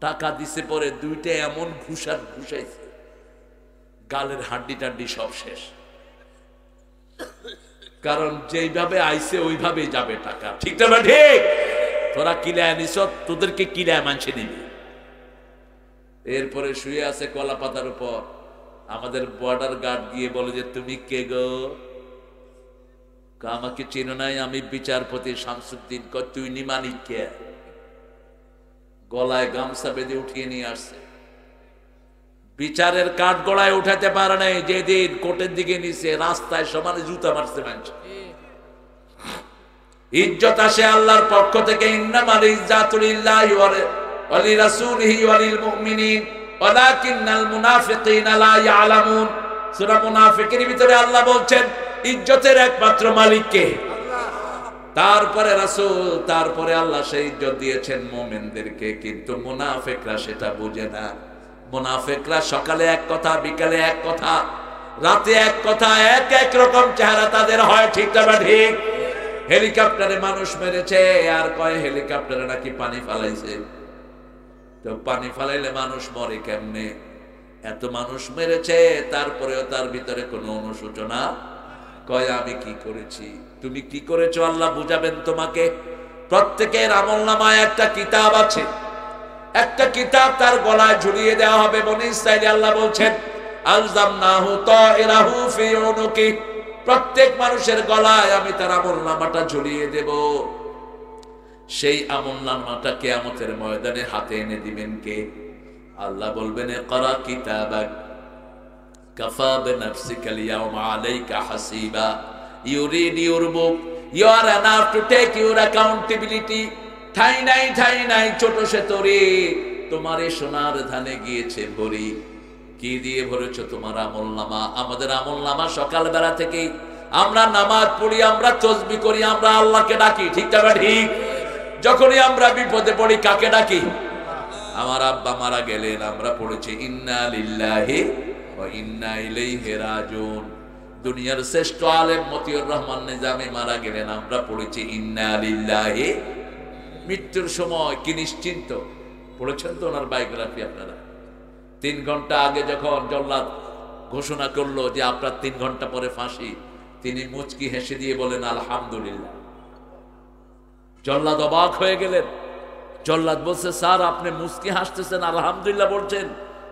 টাকা দিছে পরে 2টা এমন ঘুষাইছে, গালের হাড্ডি টাড্ডি সব শেষ। কারণ যেইভাবে আইছে ওইভাবেই যাবে টাকা। ঠিকটা ঠিক? তোরা কিলায় নিছ, তোদেরকে কিলায় মানছে নিবি। এরপরে শুয়ে আছে কলা পাতার উপর। আমাদের বর্ডার গার্ড গিয়ে বলে যে তুমি কে গো? আমাকে চিনো নাই, আমি বিচারপতি শামসুদ্দিন। তুই নিমানি কে? গলায় গামছা বেঁধে উঠিয়ে নিয়ে আসছে। বিচারের কাঠ গলায় উঠাতে পারে নাই। যেদিন কোর্টের দিকে নিছে, রাস্তায় সমানে জুতা মারছে মানুষ। ইজ্জত আসে আল্লাহর পক্ষ থেকে। ইন্নামাল ইজ্জাতু লিল্লাহি ওয়া লিরাসূলিহি ওয়া লিল মুমিনিন ওয়ালাকিন্নাল মুনাফিকিনা লা ইয়ালামুন। সূরা মুনাফিকের ভিতরে আল্লাহ বলছেন ইজ্জতের একমাত্র মালিক কে? তারপরে রাসূল, তারপরে আল্লাহ সেই ইজ্জত দিয়েছেন মুমিনদেরকে, কিন্তু মুনাফিকরা সেটা বুঝে না। মুনাফিকরা সকালে এক কথা, বিকালে এক কথা, রাতে এক কথা, এক রকম চেহারা তাদের হয়। ঠিক না ঠিক? হেলিকপ্টারে মানুষ মেরেছে আর কয় হেলিকপ্টারে নাকি পানি ফালাইছে। তো পানি ফালাইলে মানুষ মরে কেমনে? এত মানুষ মেরেছে, তারপরেও তার ভিতরে কোনো অনুশোচনা। কয় আমি কি করেছি? তুমি কি করেছো আল্লাহ বুঝাবেন তোমাকে। প্রত্যেকের আমলনামায় একটা কিতাব আছে, একটা কিতাব তার গলায় ঝুলিয়ে দেওয়া হবে। বনী ইসরাঈল আল্লাহ বলছেন আলজামনাহু তাইরাহু ফি উনুকি, প্রত্যেক মানুষের গলায় আমি তার আমলনামাটা ঝুলিয়ে দেব। সেই আমলনামাটা কিয়ামতের ময়দানে হাতে এনে দিবেন কে? আল্লাহ বলবেন ইকরা কিতাবাক কাফা বিনাফসিকা আল-ইয়াওমা আলাইকা হাসিবা। You read your book, you are enough to take your accountability. ঠাই নাই ছোট সে তরি, তোমার এই সোনার ধানে গিয়েছে ভরি। কি দিয়ে ভরেছো? তোমার আমলনামা। আমাদের আমলনামা সকালবেলা থেকেই আমরা নামাজ পড়ি, আমরা তাসবিহ করি, আমরা আল্লাহকে ডাকি। ঠিক না ঠিক? যখনই আমরা বিপদে পড়ি কাকে ডাকি? আমার আব্বা মারা গেলেন, আমরা পড়েছি ইন্না লিল্লাহি ওয়া ইন্না ইলাইহি রাজিউন। দুনিয়ার শ্রেষ্ঠ আলেম মতিউর রহমান নিজামী মারা গেলেন, আমরা পড়েছি ইন্না লিল্লাহি। মৃত্যুর সময় কি নিশ্চিন্ত? পড়েছেন তো ওনার বায়োগ্রাফি আপনারা? 3 ঘন্টা আগে যখন জল্লাদ ঘোষণা করলো যে আপনার 3 ঘন্টা পরে ফাঁসি, তিনি মুচকি হেসে দিয়ে বলেন আলহামদুলিল্লাহ। জল্লাদ অবাক হয়ে গেলেন। জল্লাদ বলছে স্যার আপনি মুচকি হাসতেছেন, আলহামদুলিল্লাহ বলছেন?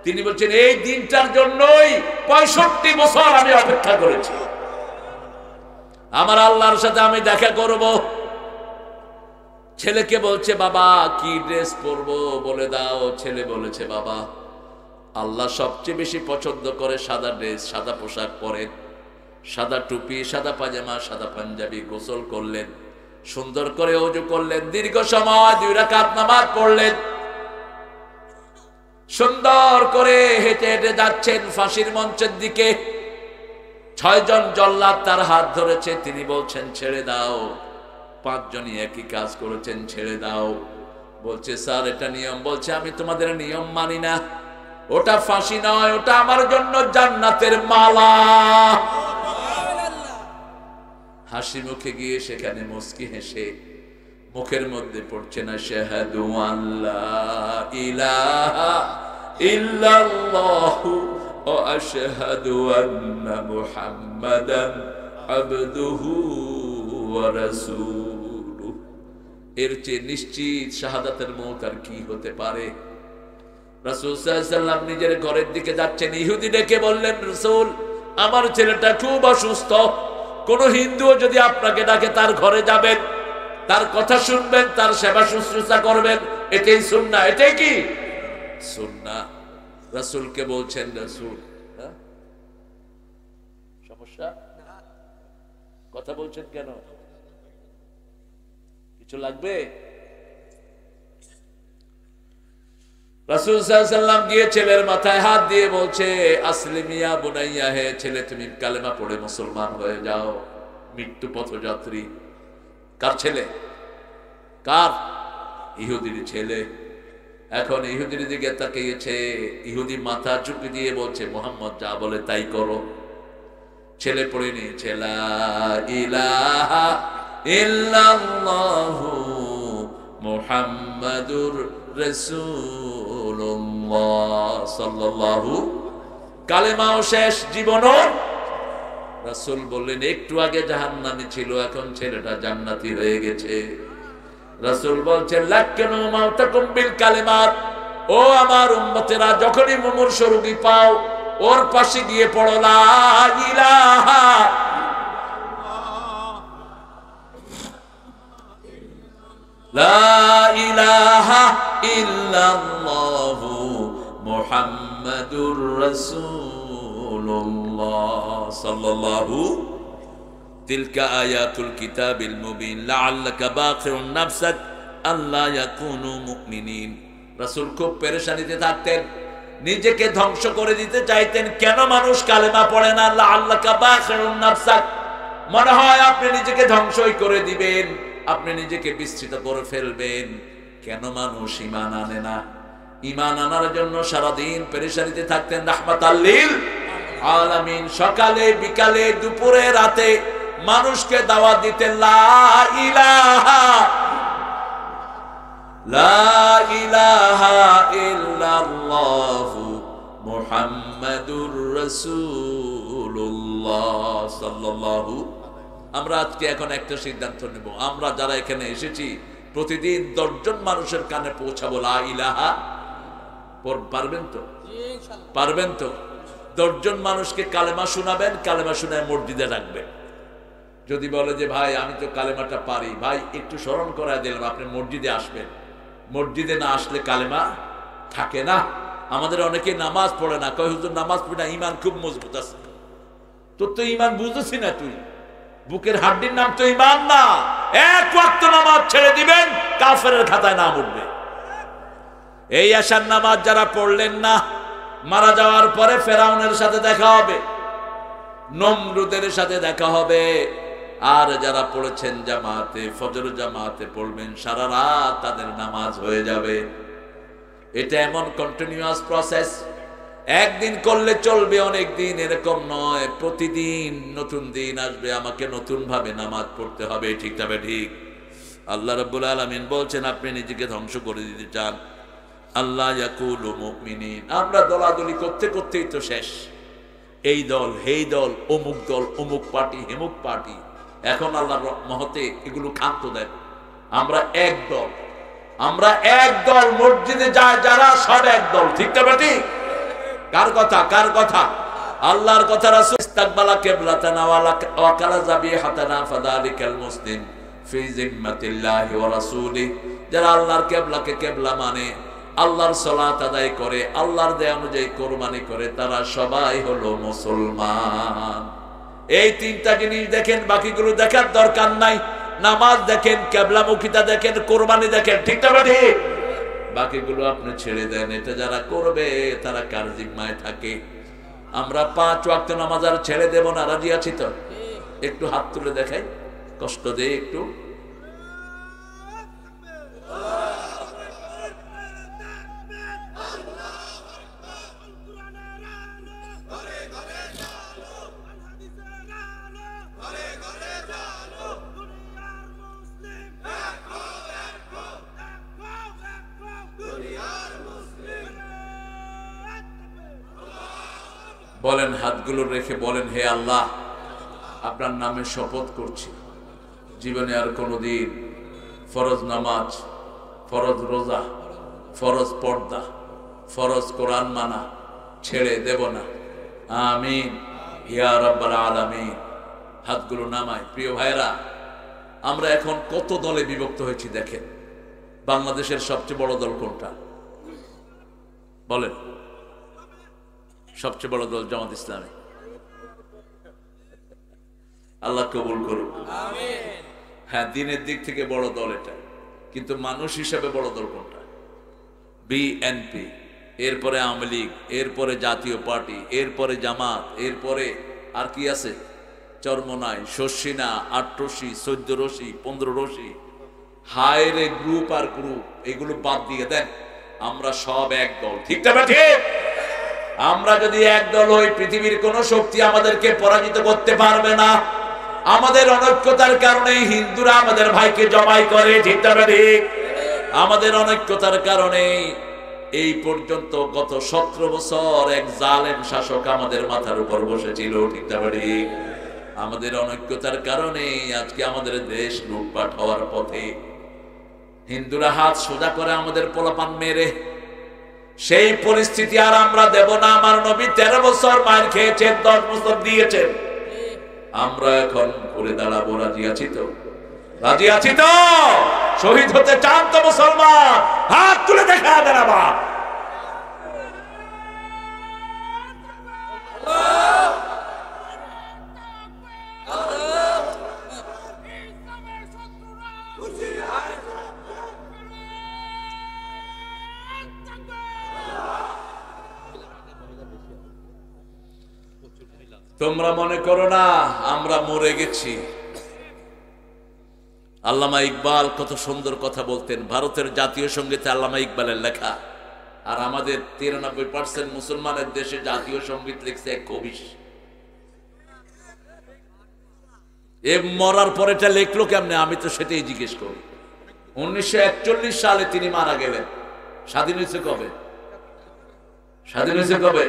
তিনি বলছেন এই দিনটার জন্যই 65 বছর আমি অপেক্ষা করেছি। আমার আল্লাহর সাথে আমি দেখা করব। ছেলেকে বলছে বাবা কি ড্রেস পরবো বলে দাও। ছেলে বলেছে বাবা আল্লাহ সবচেয়ে বেশি পছন্দ করে সাদা ড্রেস, সাদা পোশাক পরেন, সাদা টুপি, সাদা পাজামা, সাদা পাঞ্জাবি। গোসল করলেন, সুন্দর করে ওযু করলেন, দীর্ঘ সময় 2 রাকাত নামাজ পড়লেন, সুন্দর করে হেঁটে হেঁটে যাচ্ছেন ফাঁসির মঞ্চের দিকে। 6 জন জল্লাদ তার হাত ধরেছে, তিনি বলছেন ছেড়ে দাও। 5 জনই একই কাজ করেছেন, ছেড়ে দাও। বলছে স্যার এটা নিয়ম। বলছে আমি তোমাদের নিয়ম মানি না, ওটা ফাঁসি নয়, ওটা আমার জন্য জান্নাতের মালা। হাসি মুখে গিয়ে সেখানে মুস্কি হেসে মুখের মধ্যে পড়ছে না শাহাদু আল্লাহ ইলাহা ইল্লাল্লাহু ওয়া আশহাদু আন্না মুহাম্মাদান আবদুহু ওয়া রাসূলুহু। এর চেয়ে নিশ্চিত শাহাদাতের মওত আর কি হতে পারে? রাসূল সাল্লাল্লাহু আলাইহি ওয়াসাল্লাম নিজের ঘরের দিকে যাচ্ছেন, ইহুদি ডেকে বললেন রাসূল আমার ছেলেটা খুব অসুস্থ, কোন হিন্দুও যদি আপনাকে ডাকে তার ঘরে যাবেন, তার কথা শুনবেন, তার সেবা শুশ্রূষা করবেন, এটাই সুন্নাহ। এটাই কি সুন্নাহ? রাসূলকে বলছেন রাসূল সমস্যা? কথা বলছেন কেন? কিছু লাগবে? রাসূল সাল্লাল্লাহু আলাইহি ওয়াসাল্লাম গিয়ে ছেলের মাথায় হাত দিয়ে বলছে আসলিমিয়া বুনাইয়া, হে ছেলে তুমি কালেমা পড়ে মুসলমান হয়ে যাও। মৃত্যু পথযাত্রী। কার ছেলে? কার? ইহুদির ছেলে। এখন ইহুদির দিকে তাকিয়েছে, ইহুদি মাথা ঝুঁকি দিয়ে বলছে মুহাম্মদ যা বলে তাই করো। ছেলে পড়ে নিয়েছে লা ইলাহা ইল্লাল্লাহু মুহাম্মাদুর রাসূলুল্লাহ সাল্লাল্লাহু। কালেমাও শেষ, জীবনও। রাসূল বললেন একটু আগে জাহান্নামী ছিল, এখন ছেলেটা জান্নাতি হয়ে গেছে। রাসূল বলছেন লাক্কানু মাউতাকুম বিল কালিমাত, ও আমার উম্মতেরা যখনই মুমূর্ষু রোগী পাও ওর পাশে গিয়ে পড়ো লা ইলাহা লা ইলাহা ইল্লাল্লাহু মুহাম্মাদুর রাসূলুল্লাহ সাল্লাল্লাহু তিলকা আয়াতুল কিতাবিল মুবিন লাআল্লাকা বাখিউন নাফসাক আল্লা ইয়াকুনু মুমিনিন। রাসূল খুব পেরেশানিতে থাকতেন, নিজেকে ধ্বংস করে দিতে চাইতেন। কেন মানুষ কালেমা পড়ে না? লাআল্লাকা বাখিউন নাফসাক, মনে হয় আপনি নিজেকে ধ্বংসই করে দিবেন, আপনি নিজেকে বিস্তৃত করে ফেলবেন। কেন মানুষ ঈমান আনে না? ঈমান আনার জন্য সারাদিন পেরেশানিতে থাকতেন রাহমাতাল লিল আলামিন। সকালে বিকালে দুপুরে রাতে মানুষকে দাওয়াত দিতেন লা ইলাহা ইল্লাল্লাহু মুহাম্মাদুর রাসূলুল্লাহ সাল্লাল্লাহু। আমরা আজকে এখন একটা সিদ্ধান্ত নেব, আমরা যারা এখানে এসেছি প্রতিদিন 10 জন মানুষের কানে পৌঁছাবো লা ইলাহা। পারবেন তো? পারবেন তো? 10 জন মানুষকে কালেমা শোনাবেন, কালেমা শোনায় মসজিদে রাখবেন। যদি বলে যে ভাই আমি তো কালেমাটা পারি, ভাই একটু স্মরণ করায় দিলাম, আপনি মসজিদে আসবেন। মসজিদে না আসলে কালেমা থাকে না। আমাদের অনেকে নামাজ পড়ে না, কয় হুজুর নামাজ পড়ে না, ঈমান খুব মজবুত আছে। তোর তো ঈমান বুঝতেছি না, তুই বুকের হাড্ডির নাম তো ঈমান না। এক ওয়াক্ত নামাজ ছেড়ে দিবেন, কাফেরের খাতায় নাম উঠবে। এই আশার নামাজ যারা পড়লেন না, মারা যাওয়ার পরে ফেরাউনের সাথে দেখা হবে, নমরুদের সাথে দেখা হবে। আর যারা পড়েছেন জামাতে, ফজর জামাতে পড়বেন, সারা রাত তাদের নামাজ হয়ে যাবে। এটা এমন কন্টিনিউয়াস প্রসেস, একদিন করলে চলবে অনেক দিন, এরকম নয়। প্রতিদিন নতুন দিন আসবে, আমাকে নতুন ভাবে নামাজ পড়তে হবে। ঠিক তবে ঠিক। আল্লাহ রাব্বুল আলামিন বলছেন আপনি নিজেকে ধ্বংস করে দিতে চান, আল্লাহ ইয়াকুলু মুমিনিন। আমরা দলাদলি করতে করতেই তো শেষ। এই দল, হেই দল, অমুক দল, অমুক পার্টি, হেমুক পার্টি। এখন আল্লাহর রহমতে এগুলো ক্ষান্ত দেন। আমরা এক দল, আমরা এক দল। মসজিদে যায় যারা সব এক দল। ঠিক তবে ঠিক। কার কথা? কার কথা? আল্লাহর কথা। রাসূল ইস্তাকবালা কিবলাতানা ওয়া কালা যাবিহাতানা ফাযালিকাল মুসলিম ফি জিম্মাতিল্লাহি ওয়া রাসূলিহি। যারা আল্লাহর কিবলাকে কিবলা মানে, আল্লাহর সালাত আদায় করে, আল্লাহর দেয়া অনুযায়ী কুরবানি করে, তারা সবাই হলো মুসলমান। এই তিনটা জিনিস দেখেন, বাকিগুলো দেখার দরকার নাই। নামাজ দেখেন, কিবলামুখিতা দেখেন, কুরবানি দেখেন। ঠিক না ঠিক? বাকিগুলো আপনি ছেড়ে দেন। এটা যারা করবে তারা কার জিম্মায় থাকে? আমরা 5 ওয়াক্ত নামাজ আর ছেড়ে দেব না। রাজি আছি তো? একটু হাত তুলে দেখাই, কষ্ট দেই একটু। বলেন, হাতগুলো রেখে বলেন, হে আল্লাহ, আপনার নামে শপথ করছি, জীবনে আর কোনোদিন ফরজ নামাজ, ফরজ রোজা, ফরজ পর্দা, ফরজ কোরআন মানা ছেড়ে দেব না। আমিন ইয়া রাব্বাল আলামিন। হাতগুলো নামায়। প্রিয় ভাইরা, আমরা এখন কত দলে বিভক্ত হয়েছি দেখেন। বাংলাদেশের সবচেয়ে বড় দল কোনটা বলেন? সবচেয়ে বড় দল জামাত ইসলামী। আল্লাহ কবুল করুক। হ্যাঁ, দিনের দিক থেকে বড় দল এটা, কিন্তু মানুষ হিসেবে বড় দল কোনটা? বিএনপি, এরপরে আওয়ামী লীগ, এরপরে জাতীয় পার্টি, এরপরে জামাত, এরপরে আর কি আছে? চরমনাই, শর্ষিনা, 8 রশি, 14 রশি, 15 রশি। হায় রে, গ্রুপ আর গ্রুপ, এগুলো বাদ দিয়ে দেন। আমরা সব এক দল। ঠিক না ঠিক? আমরা যদি এক দল হই, পৃথিবীর কোন শক্তি আমাদেরকে পরাজিত করতে পারবে না। আমাদের অনৈক্যতার কারণে হিন্দুরা আমাদের ভাইকে জবাই করে। ঠিক না ঠিক? আমাদের অনৈক্যতার কারণে এই পর্যন্ত গত 17 বছর এক জালেম শাসক আমাদের মাথার উপর বসেছিল। ঠিক না ঠিক? আমাদের অনৈক্যতার কারণে আজকে আমাদের দেশ লুটপাট হওয়ার পথে। হিন্দুরা হাত সোজা করে আমাদের পোলাপান মেরে, সেই পরিস্থিতি আর আমরা দেব না। আমার নবী 13 বছর মার খেয়েছেন, 10 বছর দিয়েছেন। আমরা এখন ঘুরে দাঁড়াবো, রাজি আছি তো? রাজি আছি তো? শহীদ হতে চান তো মুসলমান? হাত তুলে দেখা দাঁড়াবা। তোমরা মনে করো না আমরা মরে গেছি। আল্লামা ইকবাল কত সুন্দর কথা বলতেন, ভারতের জাতীয় সঙ্গীতে আল্লামা ইকবালের লেখা। আর আমাদের 93% মুসলমানের দেশে জাতীয় সঙ্গীত লিখছে এক কবি। এ মরার পরে এটা লেখলো কেমনে, আমি তো সেটাই জিজ্ঞেস করি। 1941 সালে তিনি মারা গেলেন। স্বাধীন হয়েছে কবে? স্বাধীন হয়েছে কবে?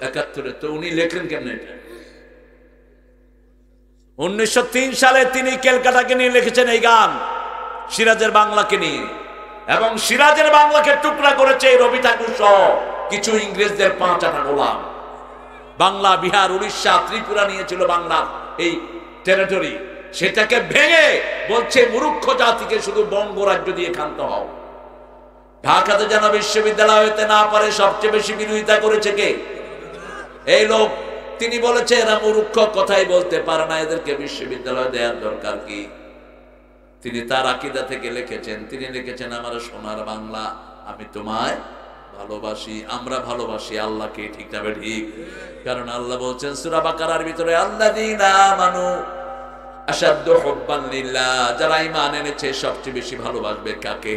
71-এ। তো উনি লেখলেন কেমনে এটা? 1903 সালে তিনি ক্যালকাটাকে নিয়ে লিখেছেন এই গান, সিরাজের বাংলাকে নিয়ে। এবং সিরাজের বাংলাকে টুকরা করেছে রবি ঠাকুর সহ কিছু ইংরেজদের 5-8 গোলাম। বাংলা, বিহার, উড়িষ্যা, ত্রিপুরা নিয়েছিল বাংলার এই টেরিটরি। সেটাকে ভেঙে বলছে মূর্খ জাতিকে শুধু বঙ্গরাজ্য দিয়ে ক্ষান্ত হও। ঢাকাতে যেন বিশ্ববিদ্যালয় হতে না পারে সবচেয়ে বেশি বিরোধিতা করেছে কে? এই লোক। তিনি বলেছে এরা মূর্খ, কথাই বলতে পারে না, এদেরকে বিশ্ববিদ্যালয় দেওয়ার দরকার কি? তিনি তার আকীদা থেকে লিখেছেন। তিনি লিখেছেন, আমার সোনার বাংলা, আমি তোমায় ভালোবাসি। আমরা ভালোবাসি আল্লাহকে, ঠিক না ঠিক? কারণ আল্লাহ বলছেন সূরা বাকারার ভিতরে, আল্লাযীনা আমানু আশাদ্দু হুব্বান লিল্লাহ, যারা ঈমান এনেছে সবচেয়ে বেশি ভালোবাসবে কাকে?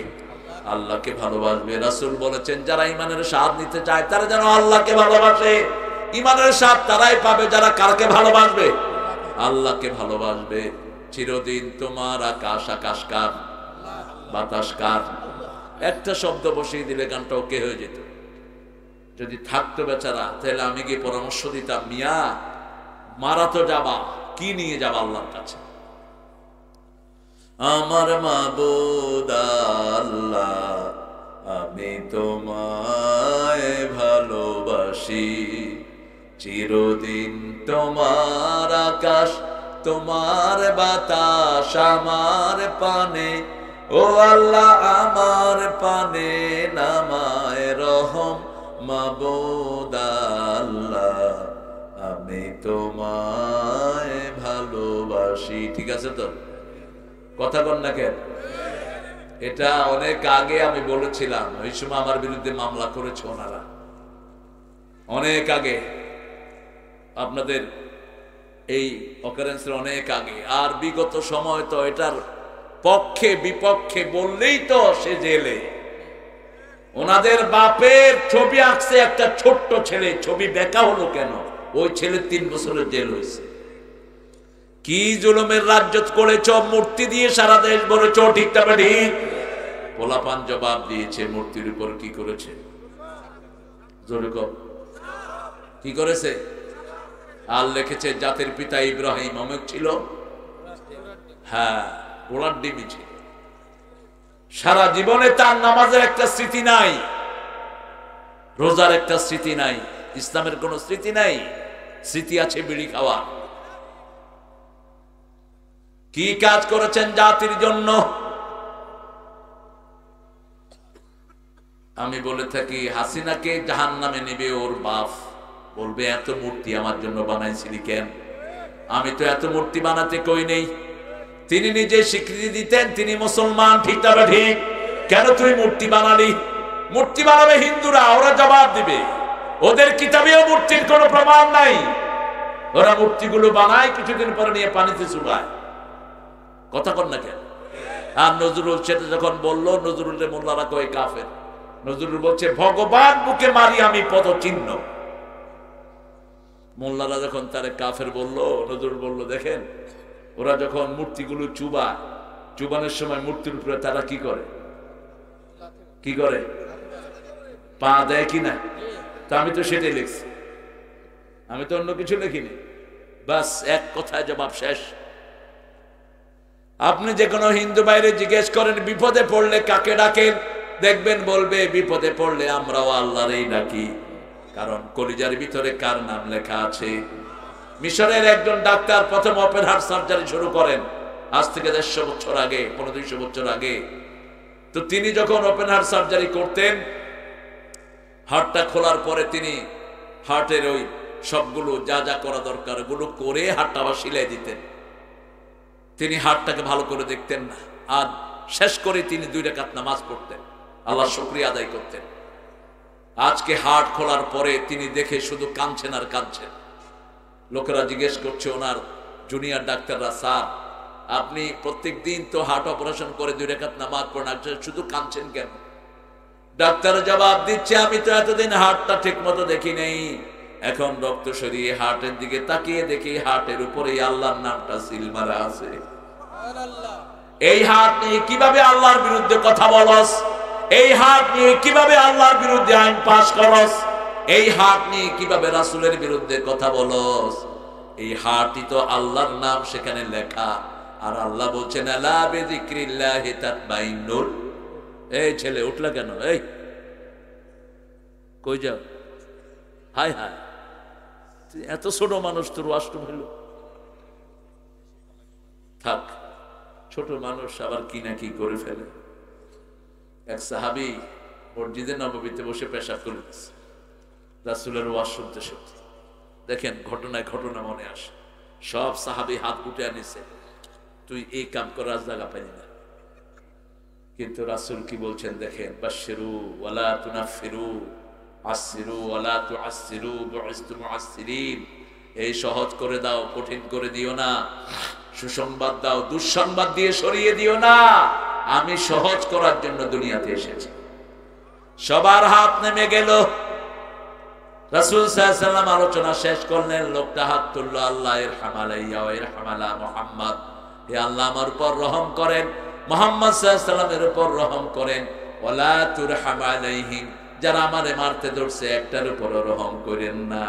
আল্লাহকে ভালোবাসবে। রাসূল বলেছেন যারা ঈমানের স্বাদ নিতে চায় তারা যেন আল্লাহকে ভালোবাসে। ঈমানের স্বাদ তারাই পাবে যারা কারকে ভালোবাসবে? আল্লাহকে ভালোবাসবে। চিরদিন তোমার আকাশ, আকাশ কার? বাতাস কার? একটা শব্দ বসিয়ে দিলে গানটা ওকে হয়ে যেত। যদি থাকতো বেচারা, তাহলে আমি গিয়ে পরামর্শ দিতাম, মিয়া মারা তো যাবা, কি নিয়ে যাবা আল্লাহর কাছে? আমার মাবুদ আল্লাহ, আমি তোমায় ভালোবাসি। চিরদিন তোমার আকাশ, তোমার বাতাস আমার পানে। ও আল্লাহ আমার পানে নামায় রহম, মাবুদ আল্লাহ আমি তোমায় ভালোবাসি। ঠিক আছে তো? কথা বল না কেন? এটা অনেক আগে আমি বলেছিলাম, ওই সময় আমার বিরুদ্ধে মামলা করেছে ওনারা, অনেক আগে, আপনাদের এই অকারেন্সের অনেক আগে। আর বিগত সময় তো এটার পক্ষে বিপক্ষে বললেই তো সে জেলে। ওনাদের বাপের ছবি আঁকছে একটা ছোট্ট ছেলে, ছবি বেঁকা হলো কেন? ওই ছেলে 3 বছরের জেল হয়েছে। কি জুলুমের রাজ্য করেছ, মূর্তি দিয়ে সারা দেশ বলেছ, ঠিক না ঠিক? পোলাপান জবাব দিয়েছে, মূর্তির উপর কি করেছে? জোরে কর, কি করেছে? আর লিখেছে জাতির পিতা ইব্রাহিম অমুক ছিল। হ্যাঁ, গোলার ডিমি ছিল। সারা জীবনে তার নামাজের একটা স্মৃতি নাই, রোজার একটা স্মৃতি নাই, ইসলামের কোন স্মৃতি নাই। স্মৃতি আছে বিড়ি খাওয়া। কি কাজ করেছেন জাতির জন্য? আমি বলে থাকি, হাসিনাকে জাহান্নামে নেবে ওর বাপ। বলবে এত মূর্তি আমার জন্য বানাইছিলি কেন? আমি তো এত মূর্তি বানাতে কই নেই। তিনি নিজে স্বীকৃতি দিতেন তিনি মুসলমান, ঠিক না ঠিক? কেন তুই মূর্তি বানালি? মূর্তি বানাবে হিন্দুরা, ওরা জবাব দিবে। ওদের কিতাবেও মূর্তির কোনো প্রমাণ নাই। ওরা মূর্তিগুলো বানায়, কিছুদিন পরে নিয়ে পানিতে চুবায়। কথা কর না কেন? আর নজরুল সেটা যখন বললো, নজরুলের মোল্লারা কয় কাফের। নজরুল বলছে ভগবান বুকে মারি আমি পদচিহ্ন। মোল্লারা যখন তারে কাফের বললো, নজরুল বলল দেখেন, ওরা যখন মূর্তিগুলো চুবায়, চুবানোর সময় মূর্তির উপরে তারা কি করে? কি করে? পা দেয় কিনা? তা আমি তো সেটাই লিখছি, আমি তো অন্য কিছু লিখিনি। বাস এক কথায় জবাব শেষ। আপনি যে কোনো হিন্দু বাইরে জিজ্ঞেস করেন বিপদে পড়লে কাকে ডাকেন, দেখবেন বলবে বিপদে পড়লে আমরাও আল্লাহরই ডাকি। কারণ কলিজার ভিতরে কার নাম লেখা আছে? মিশরের একজন ডাক্তার প্রথম ওপেন হার্ট সার্জারি শুরু করেন আজ থেকে 150 বছর আগে, 200 বছর আগে। তো তিনি যখন ওপেন হার্ট সার্জারি করতেন, হার্টটা খোলার পরে তিনি হার্টের ওই সবগুলো যা যা করা দরকার ওগুলো করে হার্টটা আবার সিলাই দিতেন। তিনি হার্টটাকে ভালো করে দেখতেন না, আর শেষ করে তিনি 2 রাকাত নামাজ পড়তেন, আল্লাহ শুকরিয়া আদায় করতেন। আজকে হার্ট খোলার পরে তিনি দেখে শুধু কাঁদছেন আর কাঁদছেন। লোকেরা জিজ্ঞেস করছে ওনার জুনিয়র ডাক্তাররা, স্যার আপনি প্রত্যেক দিন তো হার্ট অপারেশন করে 2 রাকাত নামাজ পড়েন, শুধু কাঁদছেন কেন? ডাক্তার জবাব দিচ্ছে, আমি তো এতদিন হার্টটা ঠিক মতো দেখি নেই, এখন রক্ত সরিয়ে হার্টের দিকে তাকিয়ে দেখি হার্টের উপরে আল্লাহর নামটা সিল মারা আছে। এই হার্ট নিয়ে কিভাবে আল্লাহর বিরুদ্ধে কথা বলস? এই হার্ট নিয়ে কিভাবে আল্লাহর বিরুদ্ধে আইন পাস করস? এই হার্ট নিয়ে কিভাবে রাসূলের বিরুদ্ধে কথা বলস? এই হার্টই তো আল্লাহর নাম সেখানে লেখা। আর আল্লাহ বলছেন আলা বিযিক্রিল্লাহি তাতমাইন্নুল। এই ছেলে উঠলা কেন? এই কই যাও? হাই হাই, এত ছোট মানুষ তোর ওয়াশরুম হইল? থাক, ছোট মানুষ আবার কি না কি করে ফেলে। এক সাহাবী মসজিদে নববীতে বসে পেশাব করে দিচ্ছে, রাসূলের ওয়াজ শুনতে শুনতে। দেখেন ঘটনায় ঘটনা মনে আসে। সব সাহাবী হাত গুটে আনিছে, তুই এই কাম করার জায়গা পাই না। কিন্তু রাসূল কি বলছেন দেখেন, বাশশিরু ওয়ালা তুনাফিরু, আসিরু ওয়ালা তুআসিরু, বুইসতু মুআসসিরিন। এই সহজ করে দাও, কঠিন করে দিও না। সুসংবাদ দাও, দুঃসংবাদ দিয়ে সরিয়ে দিও না। আমি সহজ করার জন্য দুনিয়াতে এসেছি। সবার হাত নেমে গেল। রাসূল সাল্লাল্লাহু আলাইহি ওয়াসাল্লাম আলোচনা শেষ করলেন, লোকটা হাত তুলল, আল্লাহ ইরহাম আলাইয়া ওয়া ইরহাম আলা মুহাম্মদ। হে আল্লাহ আমার উপর রহম করেন, মুহাম্মদ সাল্লাল্লাহু আলাইহি ওয়াসাল্লামের উপর রহম করেন। ওয়ালা তুরহাম আলাইহিম, যারা আমারে মারতে ধরছে একটার উপরও রহম করেন না।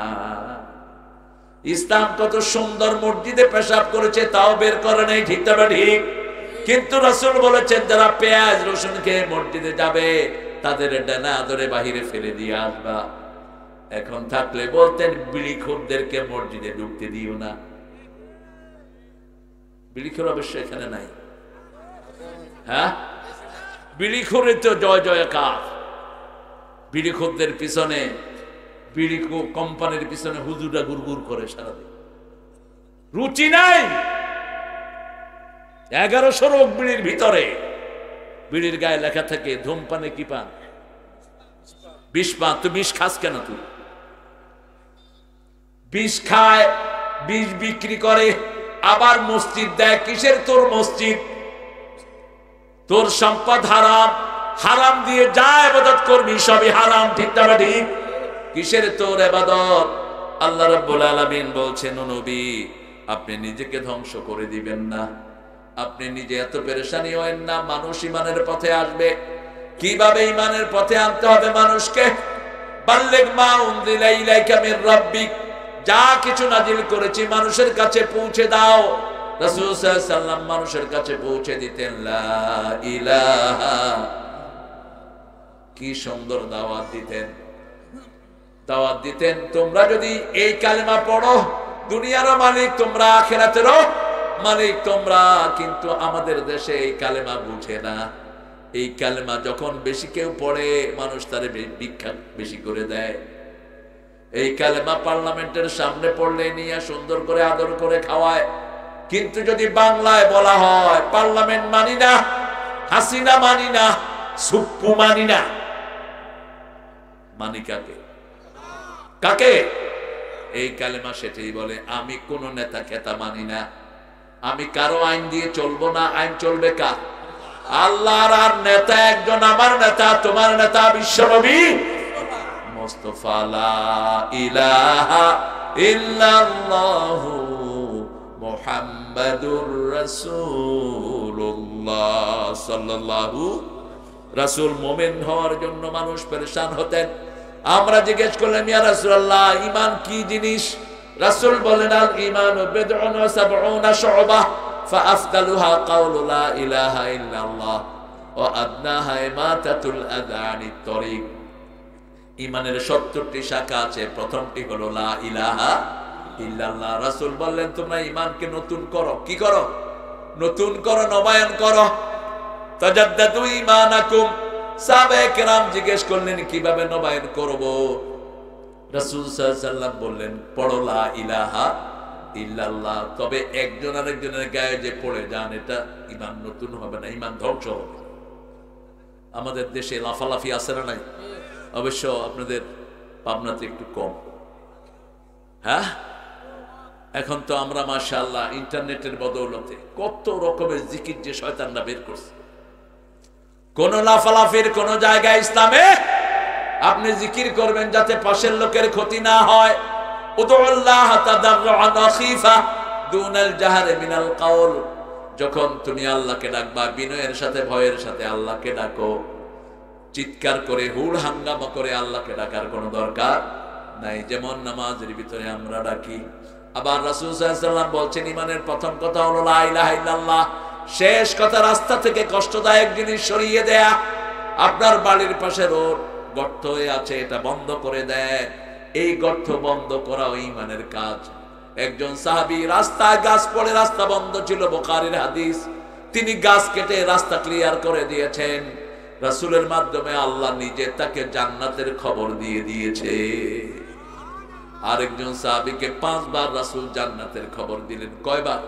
ইসলাম কত সুন্দর, মসজিদে পেশাব করেছে তাও বের করে নাই, ঠিক না ঠিক? কিন্তু রাসূল বলেছেন যারা পেঁয়াজ রসুন খেয়ে মসজিদে যাবে তাদের ডানা ধরে বাহিরে ফেলে দিয়ে আসবা। এখন থাকলে বলতেন বিড়িখোরদেরকে মসজিদে ঢুকতে দিও না। বিড়িখোর অবশ্য এখানে নাই। হ্যাঁ, বিড়িখোরে তো জয় জয়কার। বিড়িখোরদের পিছনে, বিড়ি কোম্পানির পিছনে হুজুরা গুড়গুড় করে সারাদিন, রুচি নাই। 1100 রোগ বিড়ির ভিতরে, বিড়ির গায়ে লেখা থাকে ধূমপানে কি পান? বিষ পান। তুই বিষ খাস কেন? তুই বিষ খায়, বিষ বিক্রি করে, আবার মসজিদ দেয়। কিসের তোর মসজিদ? তোর সম্পদ হারাম, হারাম দিয়ে যা ইবাদত করবি সবই হারাম, ঠিক না ঠিক? কিসের তোর ইবাদত? আল্লাহ রাব্বুল আলামিন বলছেন, ও নবী আপনি নিজেকে ধ্বংস করে দিবেন না, আপনি নিজে এত পেরেশানি হবেন না। মানুষ ইমানের পথে আসবে। কিভাবে ইমানের পথে আনতে হবে মানুষকে? বাল্লিগ মা উনজিলা ইলাইকা মির রাব্বিক, যা কিছু নাজিল করেছি মানুষের কাছে পৌঁছে দাও। রাসূল সাল্লাল্লাহু আলাইহি ওয়াসাল্লাম মানুষের কাছে পৌঁছে দিতেন লা ইলাহা। কি সুন্দর দাওয়াত দিতেন, দাওয়াত দিতেন তোমরা যদি এই কালেমা পড়ো, দুনিয়ারও মালিক তোমরা, আখিরাতেরও মালিক তোমরা। কিন্তু আমাদের দেশে এই কালেমা বুঝে না। এই কালেমা যখন বেশি কেউ পড়ে মানুষ তারে ভিক্ষা বেশি করে দেয়। এই কালেমা পার্লামেন্টের সামনে পড়লে নিয়ে সুন্দর করে আদর করে খাওয়ায়। কিন্তু যদি বাংলায় বলা হয় পার্লামেন্ট মানি না, হাসিনা মানি না, সুপ্পু মানি না, মানি কাকে? কাকে? এই কালেমা সেটাই বলে, আমি কোন নেতা খেতা মানি না, আমি কারো আইন দিয়ে চলবো না। আইন চলবে কার? আল্লাহর। আর নেতা একজন, আমার নেতা, তোমার নেতা বিশ্বনবী মুস্তাফা। লা ইলাহা ইল্লাল্লাহু মুহাম্মাদুর রাসূলুল্লাহ সাল্লাল্লাহু। রাসূল মুমিন হওয়ার জন্য মানুষ পেরেশান হতেন। আমরা জিজ্ঞেস করলাম, ইয়া রাসূলুল্লাহ ঈমান কি জিনিস? রাসূল বলেন, আল ঈমানু বিদউন ওয়া সাবউনা শু'বা। ফাআফদালুহা কাউলু লা ইলাহা ইল্লাল্লাহ ওয়া আদনাহা ইমাতাতুল আযা আনিত তরিক। ঈমানের 70টি শাখা আছে, প্রথমটি হলো লা ইলাহা ইল্লাল্লাহ। রাসূল বললেন তোমরা ঈমানকে নতুন করো। কি করো? নতুন করো, নবায়ন করো। তাজাদ্দাদু ঈমানাকুম। সাহাবায়ে কেরাম জিজ্ঞেস করলেন কিভাবে নবায়ন করব? রাসূল সাল্লাল্লাহু আলাইহি ওয়াসাল্লাম বললেন পড়ো লা ইলাহা ইল্লাল্লাহ। তবে একজন আরেকজনের গায়ে যে পড়ে যান এটা ঈমান নতুন হবে না, ঈমান ধ্বংস হবে। আমাদের দেশে লাফালাফি আছে না নাই? অবশ্য আপনাদের পাবনাতে একটু কম। হ্যাঁ, এখন তো আমরা মাশাআল্লাহ ইন্টারনেটের বদৌলতে কত রকমের জিকির যে শয়তানরা বের করছে। কোন লাফালাফির কোন জায়গায় ইসলামে আপনি জিকির করবেন যাতে পাশের লোকের ক্ষতি না হয়। উদুল্লাহ তাদাররুআন ওয়া খীফা দুনাল জাহরি মিনাল কাউল। যখন তুমি আল্লাহকে ডাকবা বিনয়ের সাথে ভয়ের সাথে আল্লাহকে ডাকো। চিৎকার করে হুড় হাঙ্গামা করে আল্লাহকে ডাকার কোনো দরকার নাই, যেমন নামাজের ভিতরে আমরা ডাকি। আবার রাসূল সাল্লাল্লাহু আলাইহি ওয়াসাল্লাম বলছেন ঈমানের প্রথম কথা হলো লা ইলাহা ইল্লাল্লাহ। শেষ কথা রাস্তা থেকে কষ্টদায়ক জিনিস সরিয়ে দেয়া। আপনার বাড়ির পাশে রোড গর্ত হয়ে আছে, এটা বন্ধ করে দেয়। এই গর্ত বন্ধ করা ঈমানের কাজ। একজন সাহাবী রাস্তায় গাছ পড়ে রাস্তা বন্ধ ছিল, বুখারীর হাদিস। তিনি গাছ কেটে রাস্তা ক্লিয়ার করে দিয়েছেন। রাসূলের মাধ্যমে আল্লাহ নিজে তাকে জান্নাতের খবর দিয়ে দিয়েছে। আরেকজন সাহাবীকে 5 বার রাসূল জান্নাতের খবর দিলেন। কয়বার?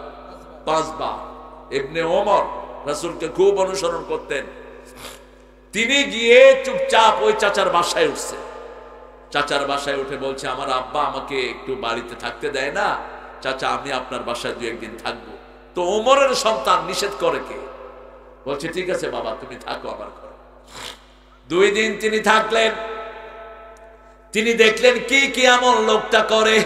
5 বার। ইবনে ওমর রাসূলকে খুব অনুসরণ করতেন। তিনি গিয়ে চুপচাপ ওই চাচার বাসায় উঠছে। চাচার বাসায় উঠে বলছে আমার আব্বা আমাকে একটু বাড়িতে থাকতে দেয় না, চাচা আমি আপনার বাসায় 2-1 দিন থাকবো। তো ওমরের সন্তান নিষেধ করে কে? বলছে ঠিক আছে বাবা তুমি থাকো আমার ঘরে। 2 দিন তিনি থাকলেন। তিনি দেখলেন কি কি আমল লোকটা করে।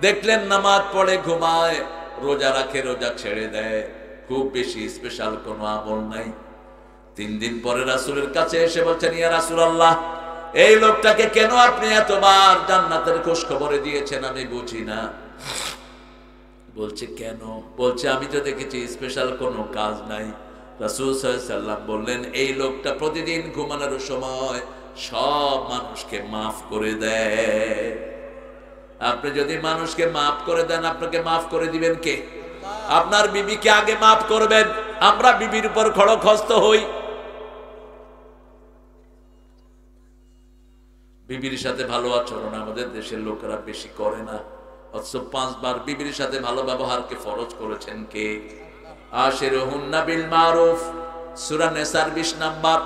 দেখলেন নামাজ পড়ে ঘুমায়, রোজা রাখে রোজা ছেড়ে দেয়, খুব বেশি স্পেশাল কোনো আমল নাই। 3 দিন পরে রাসূলের কাছে এসে বলছেন ইয়া রাসূলুল্লাহ এই লোকটাকে কেন আপনি এতবার জান্নাতের খোঁজ খবরে দিয়েছেন আমি বুঝি না। বলছে কেন? বলছে আমি তো দেখেছি স্পেশাল কোনো কাজ নাই। রাসূল সাল্লাল্লাহু আলাইহি ওয়াসাল্লাম বললেন এই লোকটা প্রতিদিন ঘুমানোর সময় সব মানুষকে মাফ করে দেয়। আপনি যদি মানুষকে মাফ করে দেন আপনাকে মাফ করে দিবেন কে? আপনার বিবিকে আগে মাফ করবেন। আমরা বিবির উপর খড়খস্ত হই। বিবির সাথে ভালো আচরণ আমাদের দেশের লোকেরা বেশি করে না, অথচ 5 বার বিবির সাথে ভালো ব্যবহারকে ফরজ করেছেন কে? আশিরুহুন্না বিল মারুফ, সূরা নিসার 20 নাম্বার।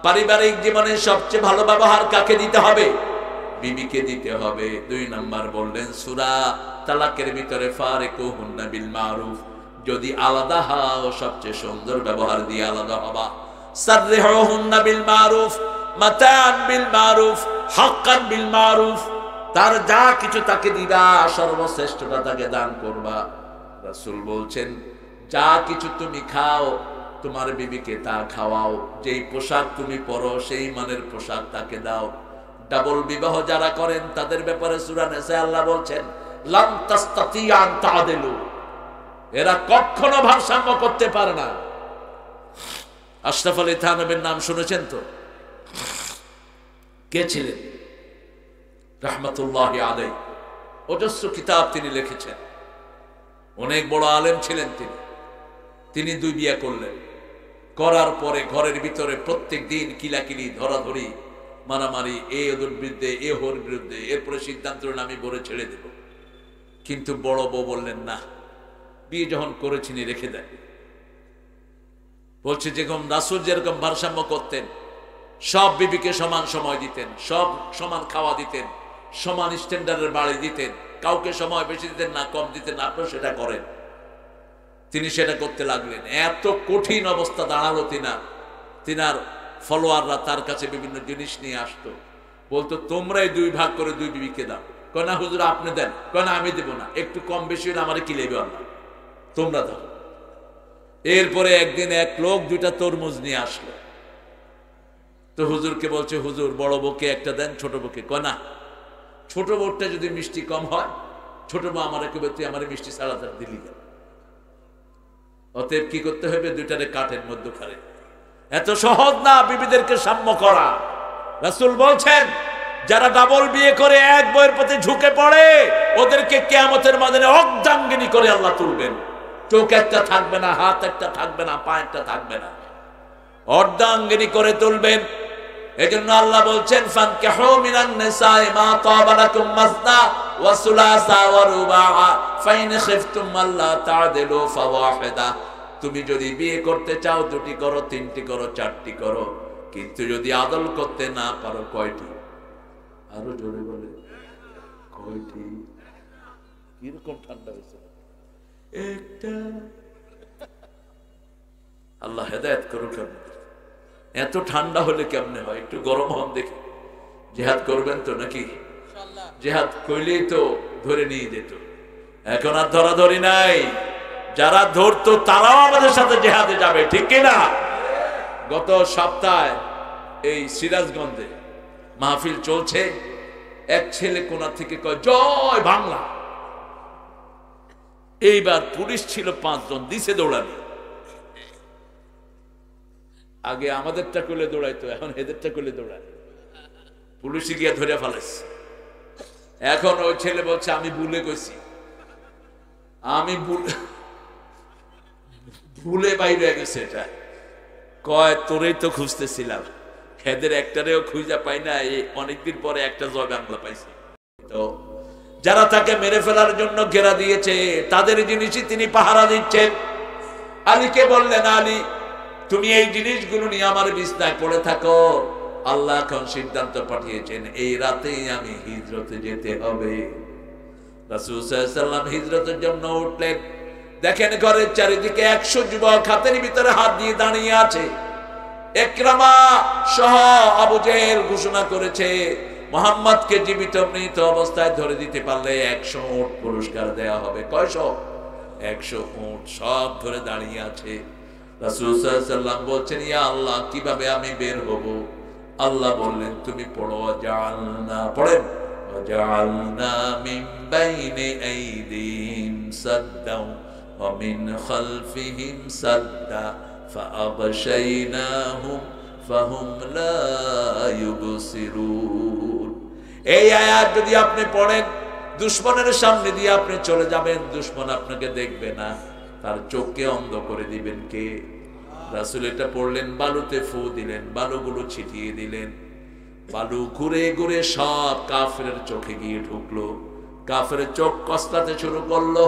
পারিবারিক জীবনে সবচেয়ে ভালো ব্যবহার কাকে দিতে হবে? বিবিকে দিতে হবে। 2 নাম্বার বললেন সূরা তালাকের ভিতরে ফারিকুহুন্না বিল মারুফ, যদি আলাদা হও সবচেয়ে সুন্দর ব্যবহার দিয়ে আলাদা হবা। সাররিহুহুন্না বিল মারুফ, মাতান বিল মারুফ, হাক্কান বিল মারুফ। তার যা কিছু তাকে দিবা, সর্বশ্রেষ্ঠটা তাকে দান করবা। রাসূল বলছেন যা কিছু তুমি খাও তোমার বিবিকে তা খাওয়াও, যেই পোশাক তুমি পরো সেই মানের পোশাক তাকে দাও। ডাবল বিবাহ যারা করেন তাদের ব্যাপারে সূরা নিসায় আল্লাহ বলছেন লান তাস্তাতিয়া আন তা'দিলু, এরা কখনো ভারসাম্য করতে পারে না। আশরাফ আলী থানবীর নাম শুনেছেন তো? কে ছিলেন? রাহমাতুল্লাহি আলাইহি। অজস্র কিতাব তিনি লিখেছেন, অনেক বড় আলেম ছিলেন তিনি 2 বিয়ে করলেন। করার পরে ঘরের ভিতরে প্রত্যেক দিন কিলাকিলি ধরাধরি মারামারি, এ ওদের বিরুদ্ধে এ ওর বিরুদ্ধে। এরপরে সিদ্ধান্ত নিলেন আমি বলে ছেড়ে দেব। কিন্তু বড় বউ বললেন না, বিয়ে যখন করেছিনি রেখে দেন। বলছে যেরকম রাসূল যেরকম ভারসাম্য করতেন, সব বিবিকে সমান সময় দিতেন, সব সমান খাওয়া দিতেন, সমান স্ট্যান্ডার্ডের বাড়ি দিতেন, কাউকে সময় বেশি দিতেন না কম দিতেন না। আপনারা সেটা করেন। তিনি সেটা করতে লাগলেন। এত কঠিন অবস্থা দাঁড়ালো তিনার ফলোয়াররা তার কাছে বিভিন্ন জিনিস নিয়ে আসতো, বলতো তোমরাই 2 ভাগ করে 2 বিবিকে দাও। কয় না হুজুর আপনি দেন। কয় না আমি দেব না, একটু কম বেশি হলে আমারে কি লেবে আল্লাহ, তোমরা দাও। এরপরে একদিন এক লোক 2টা তরমুজ নিয়ে আসলো। তো হুজুরকে বলছে হুজুর বড় বউকে একটা দেন, ছোট বউকে। কয় না, ছোট বউটা যদি মিষ্টি কম হয় ছোট বউ আমার কেবে তুই আমার মিষ্টি ছাড়া দিলি দেন। অতএব কি করতে হবে? দুইটারে কাঠের মধ্যে খারে। এত সহজ না বিবিদেরকে সাম্য করা। রাসূল বলছেন যারা ডাবল বিয়ে করে এক বইয়ের প্রতি ঝুঁকে পড়ে ওদেরকে কিয়ামতের ময়দানে অর্ধাঙ্গিনী করে আল্লাহ তুলবেন। চোখ একটা থাকবে না, হাত একটা থাকবে না, পা একটা থাকবে না, অর্ধাঙ্গিনী করে তুলবেন। এজন্য আল্লাহ বলছেন ফানকিহু মিনান নিসাই মা তাবা লাকুম মাসনা ওয়া সুলাসা ওয়া রুবা' ফাইন খিফতুম আল্লা তা'দিলু ফাওয়াহিদা। তুমি যদি বিয়ে করতে চাও দুটি করো, তিনটি করো, চারটি করো, কিন্তু যদি আদল করতে না পারো কয়টি? আরো জোরে বলে কয়টি? কিরকম ঠান্ডা হয়েছে? একটা। আল্লাহ হেদায়েত করুক। এত ঠান্ডা হলে কেমনে হয়? একটু গরম হন দেখি। জিহাদ করবেন তো নাকি? জিহাদ কইলেই তো ধরে নিয়ে যেত, এখন আর ধরাধরি নাই। যারা ধরতো তারাও আমাদের সাথে জিহাদে যাবে, ঠিক কিনা? গত সপ্তাহে এই সিরাজগঞ্জে মাহফিল চলছে, এক ছেলে কোনা থেকে কয় জয় বাংলা। এইবার পুলিশ ছিল 5 জন, দিছে দৌড়ানি। আগে আমাদেরটা করলে দৌড়াইতো, এখন এদেরটা করলে দৌড়ায়। পুলিশে গিয়ে ধরে ফেলেছে। এখন ওই ছেলে বলছে আমি ভুলে গেছি, আমি ভুলে বাইরে গেছে। এটা কয় তোরেই তো খুঁজতেছিলাম, এদের একটারেও খুঁজা পাই না। এই অনেকদিন পরে একটা জয় বাংলা পাইছি। তো যারা তাকে মেরে ফেলার জন্য ঘেরা দিয়েছে তাদের জিনিসই তিনি পাহারা দিচ্ছেন। আলীকে বললেন আলী তুমি এই জিনিসগুলো নিয়ে আমার বিছনায় পড়ে থাকো। আল্লাহ এখন সিদ্ধান্ত পাঠিয়েছেন এই রাতেই আমি হিজরতে যেতে হবে। রাসূল সাল্লাল্লাহু আলাইহি ওয়াসাল্লাম হিজরতের জন্য উঠলেন। দেখেন ঘরের চারিদিকে 100 যুবক হাতের ভিতরে হাত দিয়ে দাঁড়িয়ে আছে। ইকরামা সহ আবু জেহেল ঘোষণা করেছে মুহাম্মদকে জীবিত মৃত অবস্থায় ধরে দিতে পারলে 100 উট পুরস্কার দেয়া হবে। কয়শো? 100 উট। সব ধরে দাঁড়িয়ে আছে। রাসূল সাল্লাল্লাহু আলাইহি ওয়াসাল্লাম বলছেন ইয়া আল্লাহ কিভাবে আমি বের হব? আল্লাহ বললেন তুমি পড়ো জাআলনা, পড়েন জাআলনা মিন বাইনি আইদিহিম সাদ্দাও ওয়া মিন খালফিহিম সাদ্দা ফাআগশাইনাহুম ফাহুম লা ইউবসিরুন। এই আয়াত যদি আপনি পড়েন দুশমনের সামনে দিয়ে আপনি চলে যাবেন, দুশমন আপনাকে দেখবে না, তার চোখকে অন্ধ করে দিবেন কে? রাসূল এটা পড়লেন, বালুতে ফু দিলেন, বালুগুলো ছিটিয়ে দিলেন। বালু ঘুরে ঘুরে সব কাফেরের চোখে গিয়ে ঢুকলো। কাফেরের চোখ কসলাতে শুরু করলো।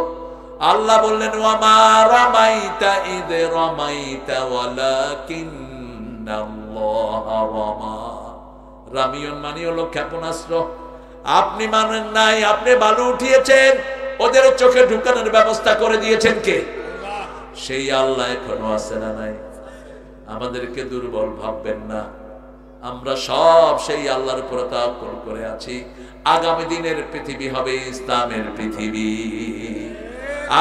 আল্লাহ বললেন ওয়া মা রামাইতা ইদ রামাইতা ওয়ালাকিন্নাল্লাহা রামা। রামিয়ন মানে হলো ক্ষেপণাস্ত্র। আপনি মানেন নাই, আপনি বালু উঠিয়েছেন, ওদের চোখে ঢুকানোর ব্যবস্থা করে দিয়েছেন কে? সেই আল্লাহ এখনো আছে না নাই? আমাদেরকে দুর্বল ভাববেন না, আমরা সব সেই আল্লাহর উপর তাওয়াক্কুল করে আছি। আগামী দিনের পৃথিবী হবে ইসলামের পৃথিবী,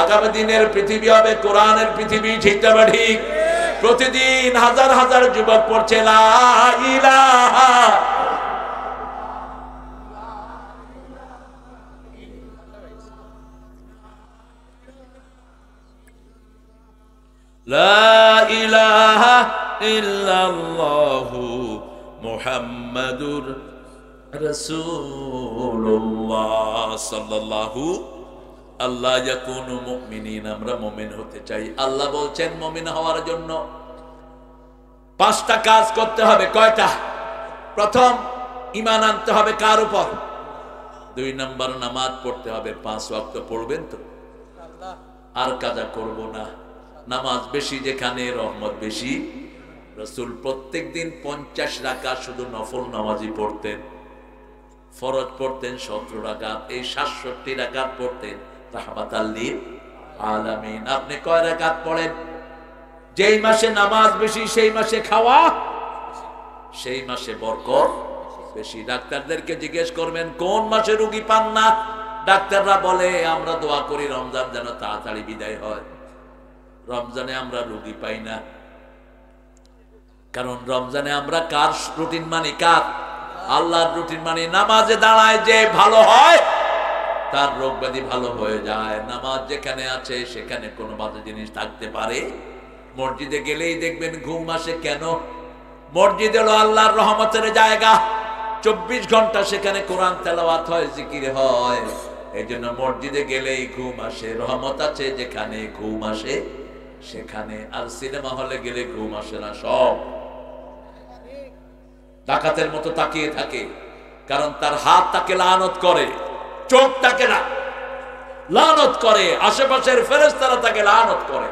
আগামী দিনের পৃথিবী হবে কোরআনের পৃথিবী, ঠিক না ঠিক? প্রতিদিন হাজার হাজার যুবক পড়ছে লা ইলাহা লা ইলাহা ইল্লাল্লাহু মুহাম্মাদুর রাসূলুল্লাহ সাল্লাল্লাহু আল্লাহ ইয়াকুনু মুমিনিন। আমরা মুমিন হতে চাই। আল্লাহ বলছেন মুমিন হওয়ার জন্য 5টা কাজ করতে হবে। কয়টা? প্রথম, ঈমান আনতে হবে কার উপর? 2 নম্বর, নামাজ পড়তে হবে। 5 ওয়াক্ত পড়বেন তো? আর কাজা করব না। নামাজ বেশি যেখানে রহমত বেশি। রাসূল প্রত্যেকদিন 50 রাকাত শুধু নফল নামাজই পড়তেন। ফরজ পড়তেন 17 রাকাত। এই 67 রাকাত পড়তেন রাহমাতাল লিল আলামিন। আপনি কয় রাকাত পড়েন? যেই মাসে নামাজ বেশি সেই মাসে খাওয়া, সেই মাসে বরকত বেশি। ডাক্তারদেরকে জিজ্ঞেস করবেন কোন মাসে রোগী পান না? ডাক্তাররা বলে আমরা দোয়া করি রমজান যেন তাড়াতাড়ি বিদায় হয়। রমজানে আমরা রোগী পাই না, কারণ রমজানে আমরা কার রুটিন মানি? কার? আল্লাহর রুটিন মানি। নামাজে দাঁড়ায় যে ভালো হয় তার রোগ ব্যাধি ভালো হয়ে যায়। নামাজ যেখানে আছে সেখানে কোনো বাজে জিনিস থাকতে পারে। মসজিদে গেলেই দেখবেন ঘুম আসে। কেন? মসজিদ হলো আল্লাহর রহমতের জায়গা। 24 ঘন্টা সেখানে কোরআন তেলাওয়াত হয়, জিকির হয়। এই জন্য মসজিদে গেলেই ঘুম আসে। রহমত আছে যেখানে, ঘুম আসে সেখানে। আর সিনেমা হলে গেলে ঘুম আসে না, সব ডাকাতের মতো তাকিয়ে থাকে। কারণ তার হাত তাকে লানত করে, চোখ তাকে না লানত করে, আশেপাশের ফেরেশতারা তাকে লানত করে।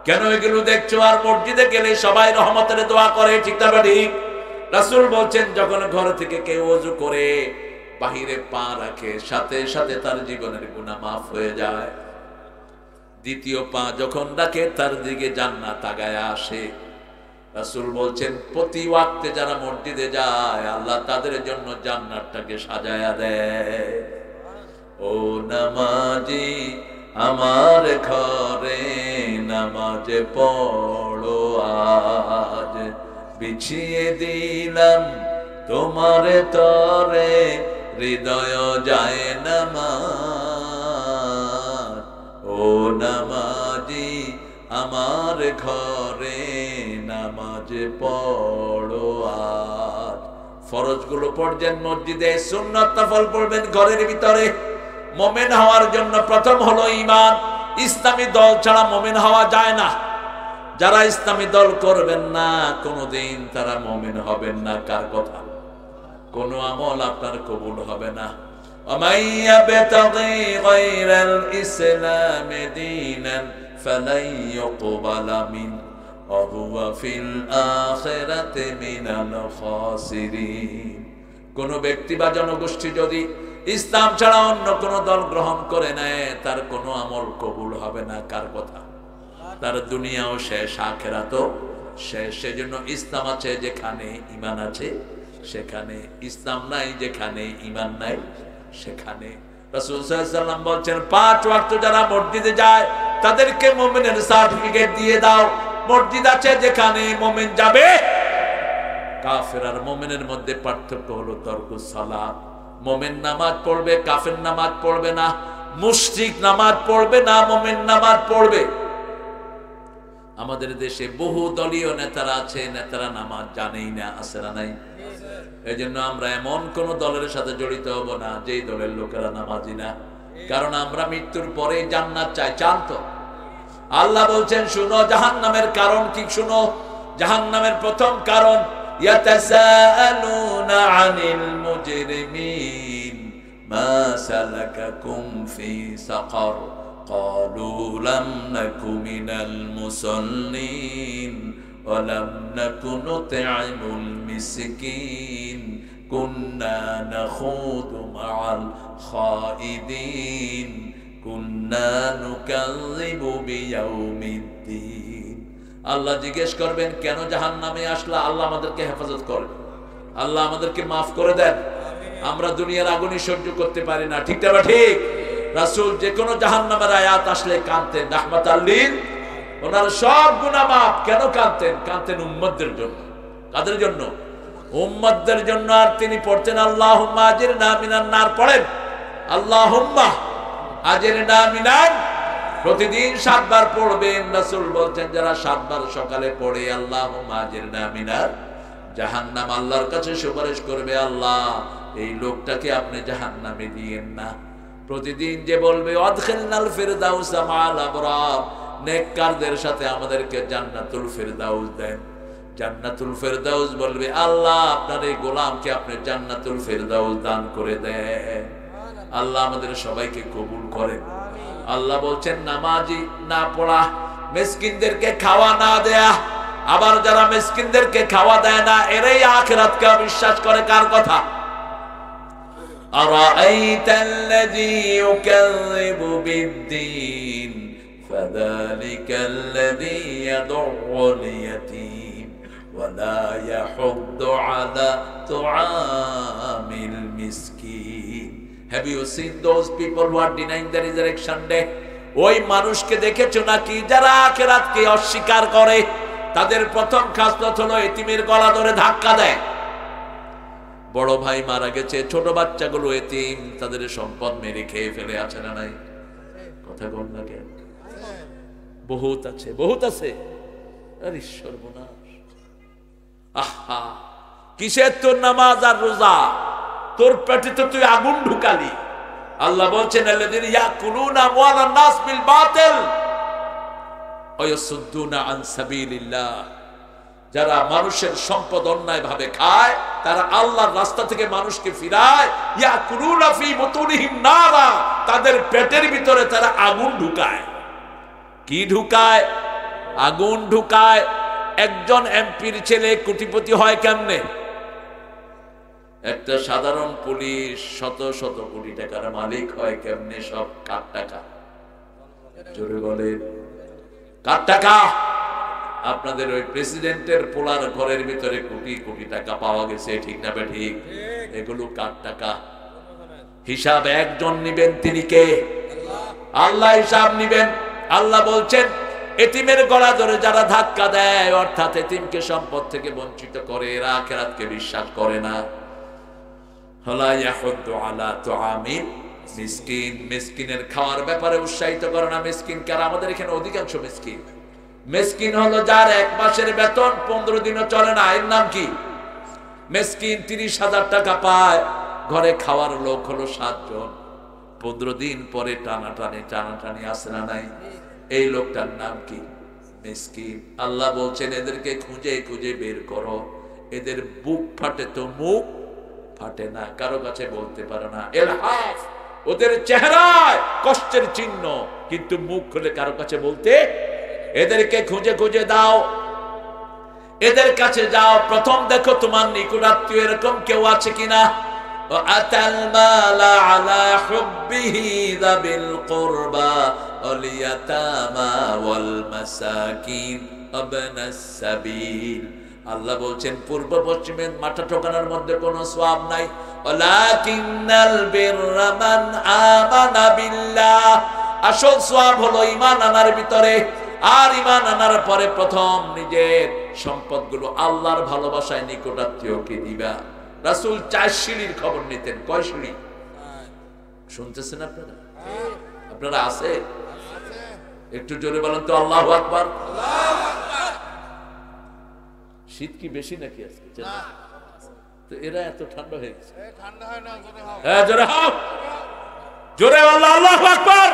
কেন এগুলো দেখছো? আর মসজিদে গেলে সবাই রহমতের দোয়া করে, ঠিক না ঠিক? রাসূল বলছেন, যখন ঘর থেকে কেউ ওযু করে বাহিরে পা রাখে, সাথে সাথে তার জীবনের গুনাহ মাফ হয়ে যায়। দ্বিতীয় পা যখন রাখে তার দিকে জান্নাত আগায় আসে। রাসূল বলছেন, প্রতি ওয়াক্তে যারা মসজিদে যায় আল্লাহ তাদের জন্য জান্নাতটাকে সাজায়া দেয়। ও নামাজি আমার ঘরে নামাজ পড়ো আজ, বিছিয়ে দিলাম তোমার তরে হৃদয় যায় নামাজ। ও নামাজি আমার ঘরে নামাজ পড়ো আজ। ফরজগুলো পড়ছেন মসজিদে, সুন্নাত নফল পড়বেন ঘরের ভিতরে। মুমিন হওয়ার জন্য প্রথম হলো ঈমান। ইসলামী দল ছাড়া মুমিন হওয়া যায় না। যারা ইসলামী দল করবেন না কোনোদিন তারা মুমিন হবেন না। কার কথা? কোন আমল আপনার কবুল হবে না। ওয়ামান ইয়াবতাগি গায়রাল ইসলাম দীনান ফালাই ইউকবালা মিন ওয়া হুয়া ফিল আখিরাতি মিনাল খাসিরিন। কোন ব্যক্তি বা জনগোষ্ঠী যদি ইসলাম ছাড়া অন্য কোন দল গ্রহণ করে নেয় তার কোনো আমল কবুল হবে না। কার কথা? তার দুনিয়াও শেষ, আখিরাতও শেষ। সেজন্য ইসলাম আছে যেখানে ঈমান আছে সেখানে, ইসলাম নাই যেখানে ঈমান নাই সেখানে। রাসূল সাল্লাল্লাহু আলাইহি ওয়াসাল্লাম বলছেন, 5 ওয়াক্ত যারা মসজিদে যায় তাদেরকে মুমিনের সার্টিফিকেট দিয়ে দাও। মসজিদ আছে যেখানে মুমিন যাবে। কাফের আর মুমিনের মধ্যে পার্থক্য হলো তরকুস সালাত। মুমিন নামাজ পড়বে, কাফের নামাজ পড়বে না। মুশরিক নামাজ পড়বে না, মুমিন নামাজ পড়বে। আমাদের দেশে বহু দলীয় নেতারা আছে, নেতারা নামাজ জানেই না, আছে না নাই? এই জন্য আমরা এমন কোন দলের সাথে জড়িত হব না যেই দলের লোকেরা নামাজি না। কারণ আমরা মৃত্যুর পরে জান্নাত চাই। চান তো? আল্লাহ বলছেন, শুনো জাহান্নামের কারণ কি। শুনো, জাহান্নামের প্রথম কারণ, ইয়াতাসাআলুনা আনিল মুজরিমিন মা সালাকাকুম ফি সাকার ক্বালু লাম নাকু মিনাল মুসাল্লিন ওয়া লাম নাকু নুত'ইমুল মিসকিন কুন্না নাখুদু মা'আল খাইদিন কুন্না নুকাযযিবু বিয়াউমিদ্দিন। আল্লাহ জিজ্ঞেস করবেন, কেন জাহান্নামে আসলা? আল্লাহ আমাদেরকে হেফাজত করেন, আল্লাহ আমাদেরকে মাফ করে দেন। আমরা দুনিয়ার আগুনই সহ্য করতে পারি না, ঠিক না ঠিক? রাসূল যে কোনো জাহান্নামের আয়াত আসলে কাঁদতেন, রাহমাতাল লিল, ওনার সব গুনাহ মাফ। কেন কাঁদতেন? কাঁদতেন উম্মতদের জন্য। কাদের জন্য? উম্মতদের জন্য। আর তিনি পড়তেন আল্লাহুম্মা আজিরনা মিনান নার। পড়েন আল্লাহুম্মা আজিরনা মিনান, প্রতিদিন 7 বার পড়বেন। রাসূল বলছেন, যারা 7 বার সকালে পড়ে আল্লাহুম্মা আজিরনা মিনার জাহান্নাম, আল্লাহর কাছে সুপারিশ করবে, আল্লাহ এই লোকটাকে আপনি জাহান্নামে দিয়েন না। প্রতিদিন যে বলবে আদখিলনাল ফিরদাউস মা'আল আবরার, নেককারদের সাথে আমাদেরকে জান্নাতুল ফিরদাউস দেন। জান্নাতুল ফিরদাউস বলবে, আল্লাহ আপনার এই গোলামকে আপনি জান্নাতুল ফিরদাউস দান করে দেন। আল্লাহ আমাদের সবাইকে কবুল করেন। আল্লাহ বলছেন, নামাজি না পড়া, মিসকিনদেরকে খাওয়া না দেয়া, আবার যারা মিসকিনদেরকে খাওয়া দেয় না এরাই আখিরাতকে বিশ্বাস করে। কার কথা? আরাআইতাল্লাযী ইউকাযযিবু বিদ্দীন ফাযালিকাল্লাযী ইয়াদউল ইয়াতীম ওয়া লা ইয়াহুদ্দু আলা তুআমিল মিসকিন। Have you seen those people who are denying the resurrection day? ওই মানুষকে দেখেছো নাকি যারা আখিরাতকে অস্বীকার করে? তাদের প্রথম খাসলত হলো এতিমের গলা ধরে ধাক্কা দেয়। বড় ভাই মারা গেছে, ছোট বাচ্চাগুলো এতিম, তাদের সম্পদ মেরে খেয়ে ফেলে, আছে না নাই? কথা কম না কেন? বহুত আছে, বহুত আছে। আরে সর্বনাশ! আহা, কিসের তোর নামাজ আর রোজা? তোর পেটে তো তুই আগুন ঢুকালি। আল্লাহ বলছেন আল্লাযীনা ইয়াকুলুনা আমওয়ালান নাস বিল বাতিল ওয়া ইয়াসুদ্দুনা আন সাবিলিল্লাহ, যারা মানুষের সম্পদ অন্যায় ভাবে খায়, তারা আল্লাহর রাস্তা থেকে মানুষকে ফিরায়। ইয়াকুলুনা ফি বুতুনিহিম নারা, তাদের পেটের ভিতরে তারা আগুন ঢুকায়। কি ঢুকায়? আগুন ঢুকায়। একজন এমপির ছেলে কোটিপতি হয় কেমনে? একটা সাধারণ পুলিশ শত শত কোটি টাকার মালিক হয় কেমনে? সব কার টাকা? জোরে বলেন, কার টাকা? আপনাদের ওই প্রেসিডেন্টের পোলার ঘরের ভিতরে কোটি কোটি টাকা পাওয়া গেছে, ঠিক না ঠিক? এগুলো কার টাকা? হিসাব একজন নিবেন, তিনি কে? আল্লাহ হিসাব নিবেন। আল্লাহ বলছেন এতিমের গলা ধরে যারা ধাক্কা দেয়, অর্থাৎ এতিমকে সম্পদ থেকে বঞ্চিত করে, এরা আখিরাতকে বিশ্বাস করে না। হলা ইয়াহুদ্দু আলা তুআমিল মিসকিন, মিসকিনের খাওয়ার ব্যাপারে উৎসাহিত করে না। মিসকিন কারা? আমাদের এখানে অধিকাংশ মিসকিন। মিসকিন হলো যার এক মাসের বেতন 15 দিনও চলে না, এর নাম কি? মিসকিন। 30,000 টাকা পায়, ঘরে খাওয়ার লোক হলো 7 জন, 15 দিন পরে টানাটানি আসে না নাই? এই লোকটার নাম কি? মিসকিন। আল্লাহ বলছেন এদেরকে খুঁজে খুঁজে বের করো। এদের বুক ফাটে তো মুখ ফাটে না, কারো কাছে বলতে পারে না। ইলহাফ, ওদের চেহারায় কষ্টের চিহ্ন, কিন্তু মুখ খুলে কারো কাছে বলতে। এদেরকে খুঁজে খুঁজে দাও, এদের কাছে যাও। প্রথম দেখো তোমার নিকট আত্মীয় এরকম কেউ আছে কিনা। আতাল মালা আলা হুব্বিহি যাবিল কুরবা ওয়াল ইয়াতামা ওয়াল মাসাকিন আবনাস সাবিল। আল্লাহ বলছেন পূর্ব পশ্চিমে মাথা ঠোকানোর মধ্যে কোনো সওয়াব নাই। ওয়ালাকিন্নাল বিররা মান আমানা বিল্লাহ, আসল সওয়াব হলো ঈমান আনার ভিতরে। আর ঈমান আনার পরে প্রথম নিজের সম্পদগুলো আল্লাহর ভালোবাসায় নিকট আত্মীয়কে দিবা। রাসূল 4 সিঁড়ির খবর নিতেন। কয় সিঁড়ি? শুনতেছেন আপনারা? আপনারা আছে? একটু জোরে বলেন তো আল্লাহু আকবার। শীত কি বেশি নাকি আজকে? তো এরা এত ঠান্ডা হয়ে গেছে। ঠান্ডা হয় না, হ্যাঁ জোরে হও, জোরে আল্লাহু আকবার।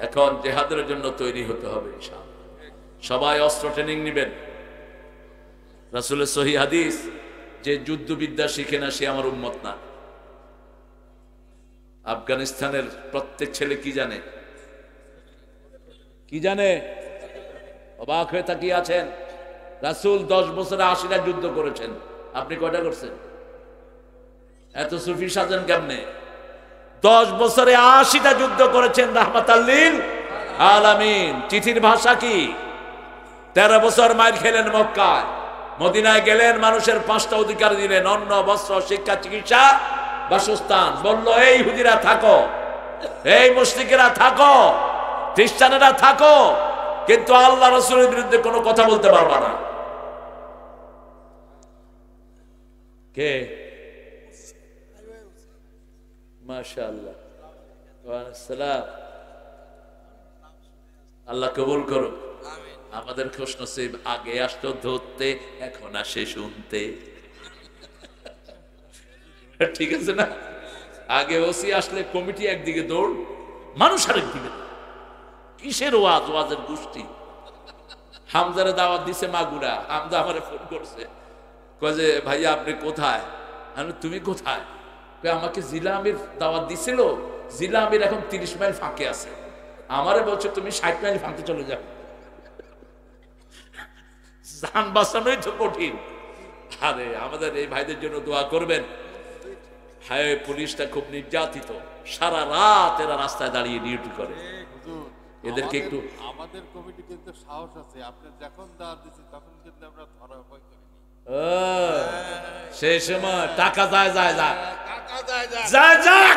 এখন জিহাদের জন্য তৈরি হতে হবে ইনশাআল্লাহ। সবাই অস্ত্র ট্রেনিং নেবেন। রাসূলের সহিহ হাদিস, যে যুদ্ধবিদ্যা শিখে না সে আমার উম্মত না। আফগানিস্তানের প্রত্যেক ছেলে কি জানে? কি জানে? অবাক হয়ে তাকিয়ে আছেন। রাসূল 10 বছরে 80টা যুদ্ধ করেছেন, আপনি কয়টা করছেন? এত সুফি সাজেন কেমনে? 10 বছরে 80টা যুদ্ধ করেছেন রাহমাতাল লিল আলামিন। চিঠির ভাষা কি? 13 বছর মার খেলেন মক্কায়, মদিনায় গেলেন, মানুষের 5টা অধিকার দিলেন, অন্ন, বস্ত্র, শিক্ষা, চিকিৎসা, বাসস্থান। বলল এই ইহুদিরা থাকো, এই মুশরিকেরা থাকো, খ্রিস্টানেরা থাকো, কিন্তু আল্লাহ রাসূলের বিরুদ্ধে কোনো কথা বলতে পারবা না। কে? মাশাআল্লাহ, ওয়া আসসালাম। আল্লাহ কবুল করুন। আমাদের খুশনসিব, আগে আসতো ধরতে, এখন আসে শুনতে। ঠিক আছে না? আগে ওসি আসলে কমিটি একদিকে দৌড়, মানুষ আরেকদিকে। কিসের ওয়াজ? ওয়াজের গোষ্ঠী। হামজারে দাওয়াত দিছে মাগুরা। হামজা আমারে ফোন করছে, কয় যে ভাইয়া আপনি কোথায়? আমি তুমি কোথায়? আমাকে জিলা আমির দাওয়াত দিছিল। জিলা আমির এখন 30 মাইল ফাঁকে আছে। আমারে বলছে তুমি 60 মাইল ফাঁকে চলে যাও। জান বাঁচানোই তো কঠিন। আরে আমাদের এই ভাইদের জন্য দোয়া করবেন। হাই পুলিশটা খুব নির্যাতিত, সারা রাত এরা রাস্তায় দাঁড়িয়ে ডিউটি করে। এদেরকে একটু, আমাদের কমিটি কিন্তু সাহস আছে। আপনি যখন দাওয়াত দিচ্ছেন তখন কিন্তু আমরা ধরা ভয় করি। সেই সময় টাকা যায় যায় যায় টাকা যায় যায় যায় যায়,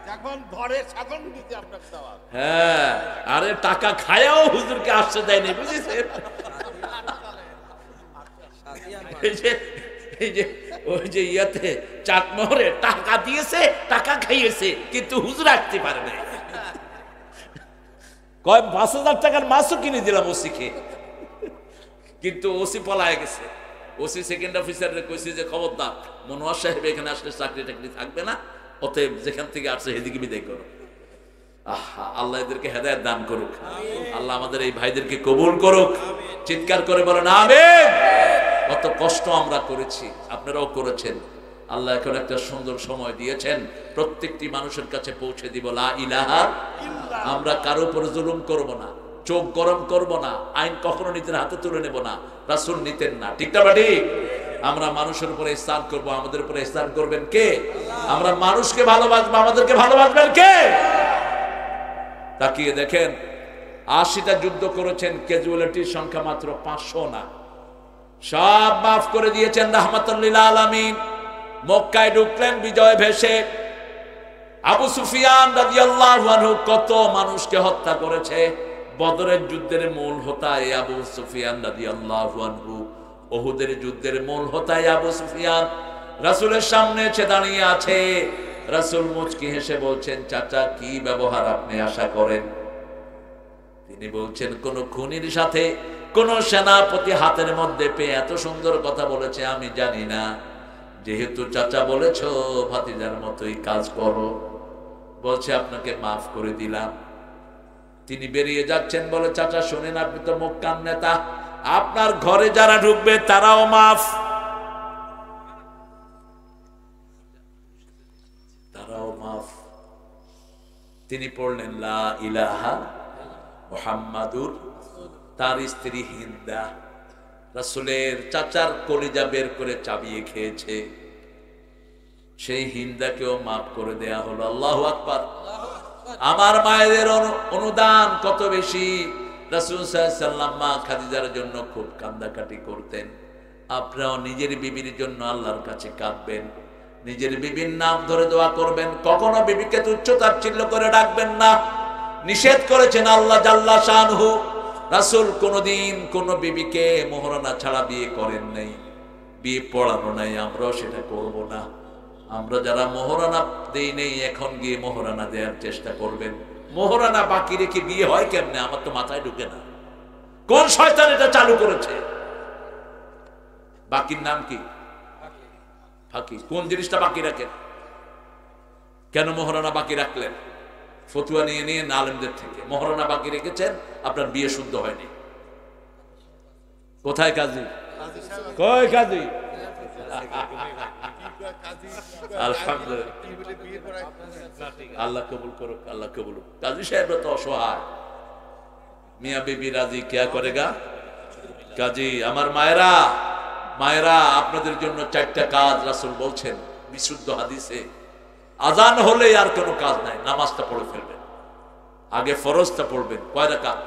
যখন ধরে তখন দিতে আপনাকে দাওয়াত। হ্যাঁ, আরে টাকা খায়াও হুজুরকে আসতে দেয়নি, বুঝেছেন? এই যে ওই যে ইয়াতে চাটমোহরে টাকা দিয়েছে, টাকা খাইয়েছে, কিন্তু হুজুর আসতে পারে না। কয় ৫,০০০ টাকার মাছও কিনে দিলাম ওসিকে, কিন্তু ওসি পলায় গেছে। ওসি সেকেন্ড অফিসারে কইছে যে খবরদার, মনোয়ার সাহেব এখানে আসলে চাকরি টাকরি থাকবে না, অতএব যেখান থেকে আসছে সেদিকে বিদায় করো। আহা, আল্লাহ এদেরকে হেদায়েত দান করুক, আল্লাহ আমাদের এই ভাইদেরকে কবুল করুক। চিৎকার করে বলেন আমিন। কত কষ্ট আমরা করেছি, আপনারাও করেছেন। আল্লাহ এখন একটা সুন্দর সময় দিয়েছেন, প্রত্যেকটি মানুষের কাছে পৌঁছে দিব লা ইলাহা। আমরা কারো উপর জুলুম করব না, চোখ গরম করব না, আইন কখনো নিজের হাতে তুলে নেব না, রাসূল নিতেন না। ঠিক না ঠিক? আমরা মানুষের উপরে ইহসান করব, আমাদের উপরে ইহসান করবেন কে? আমরা মানুষকে ভালোবাসবো, আমাদেরকে ভালোবাসবেন কে? তাকিয়ে দেখেন, ৮০টা যুদ্ধ করেছেন, ক্যাজুয়ালিটির সংখ্যা মাত্র ৫০০ না। সব মাফ করে দিয়েছেন রাহমাতুল লিল আলামিন। মক্কায় ঢুকলেন বিজয় ভেসে। আবু সুফিয়ান রাদিয়াল্লাহু আনহু কত মানুষকে হত্যা করেছে। বদরের যুদ্ধের মূল হোতায় আবু সুফিয়ান রাদিয়াল্লাহু আনহু, উহুদের যুদ্ধের মূল হোতায় আবু সুফিয়ান রাসূলের সামনে এসে দাঁড়িয়ে আছে। রাসূল মুচকি হেসে বলছেন, চাচা কি ব্যবহার আপনি আশা করেন? তিনি বলছেন, কোন খুনির সাথে কোন সেনাপতি হাতের মধ্যে পেয়ে এত সুন্দর কথা বলেছে আমি জানি না। যেহেতু চাচা বলেছো, ভাতিজার মতোই কাজ করো। বলছে আপনাকে মাফ করে দিলাম। তিনি বেরিয়ে যাচ্ছেন, বলে চাচা শোনেন, আপনি তো মক্কার নেতা, আপনার ঘরে যারা ঢুকবে তারাও মাফ, তারাও মাফ। তিনি পড়লেন লা ইলাহা মুহাম্মাদুর। তার স্ত্রী হিন্দা রাসূলের চাচার কলিজা বের করে চাবিয়ে খেয়েছে, সেই হিন্দাকেও মাফ করে দেয়া হলো। আল্লাহু আকবার। আমার মায়েদের অনুদান কত বেশি। রাসূল সাল্লাল্লাহু আলাইহি ওয়াসাল্লাম মা খাদিজার জন্য খুব কান্দাকাটি করতেন। আপনারাও নিজের বিবির জন্য আল্লাহর কাছে কাঁদবেন, নিজের বিবির নাম ধরে দোয়া করবেন, কখনো বিবিকে তুচ্ছ-তাচ্ছিল্য করে ডাকবেন না। নিষেধ করেছেন আল্লাহ জাল্লা শানহু। রাসূল কোনদিন কোন বিবিকে মোহরানা ছাড়া বিয়ে করেন নাই, বিয়ে পড়ানো নাই, আমরাও সেটা করব না। আমরা যারা মোহরানা দেই নেই, এখন গিয়ে মোহরানা দেওয়ার চেষ্টা করবেন। মোহরানা বাকি রেখে বিয়ে হয় কেমনে? আমার তো মাথায় ঢুকে না। কোন শয়তান এটা চালু করেছে? বাকির নাম কি? ফাঁকি। কোন জিনিসটা বাকি রাখেন? কেন মোহরানা বাকি রাখলেন? ফতুয়া নিয়ে নিয়ে আলেমদের থেকে মোহরানা বাকি রেখেছেন, আপনার বিয়ে শুদ্ধ হয়নি। কোথায় কাজী? কই কাজী? আলহামদুলিল্লাহ, আল্লাহ কবুল করুক, আল্লাহ কবুল করুক। কাজী সাহেবরা তো অসহায়, মিয়া বিবি রাজি কেয়া করেগা। কাজী আমার মায়েরা, মায়েরা আপনাদের জন্য 4টা কাজ রাসূল বলছেন বিশুদ্ধ হাদিসে। আজান হলে আর কোনো কাজ নাই, নামাজটা পড়ে ফেলবেন। আগে ফরজটা পড়বেন। কয় রাকাত?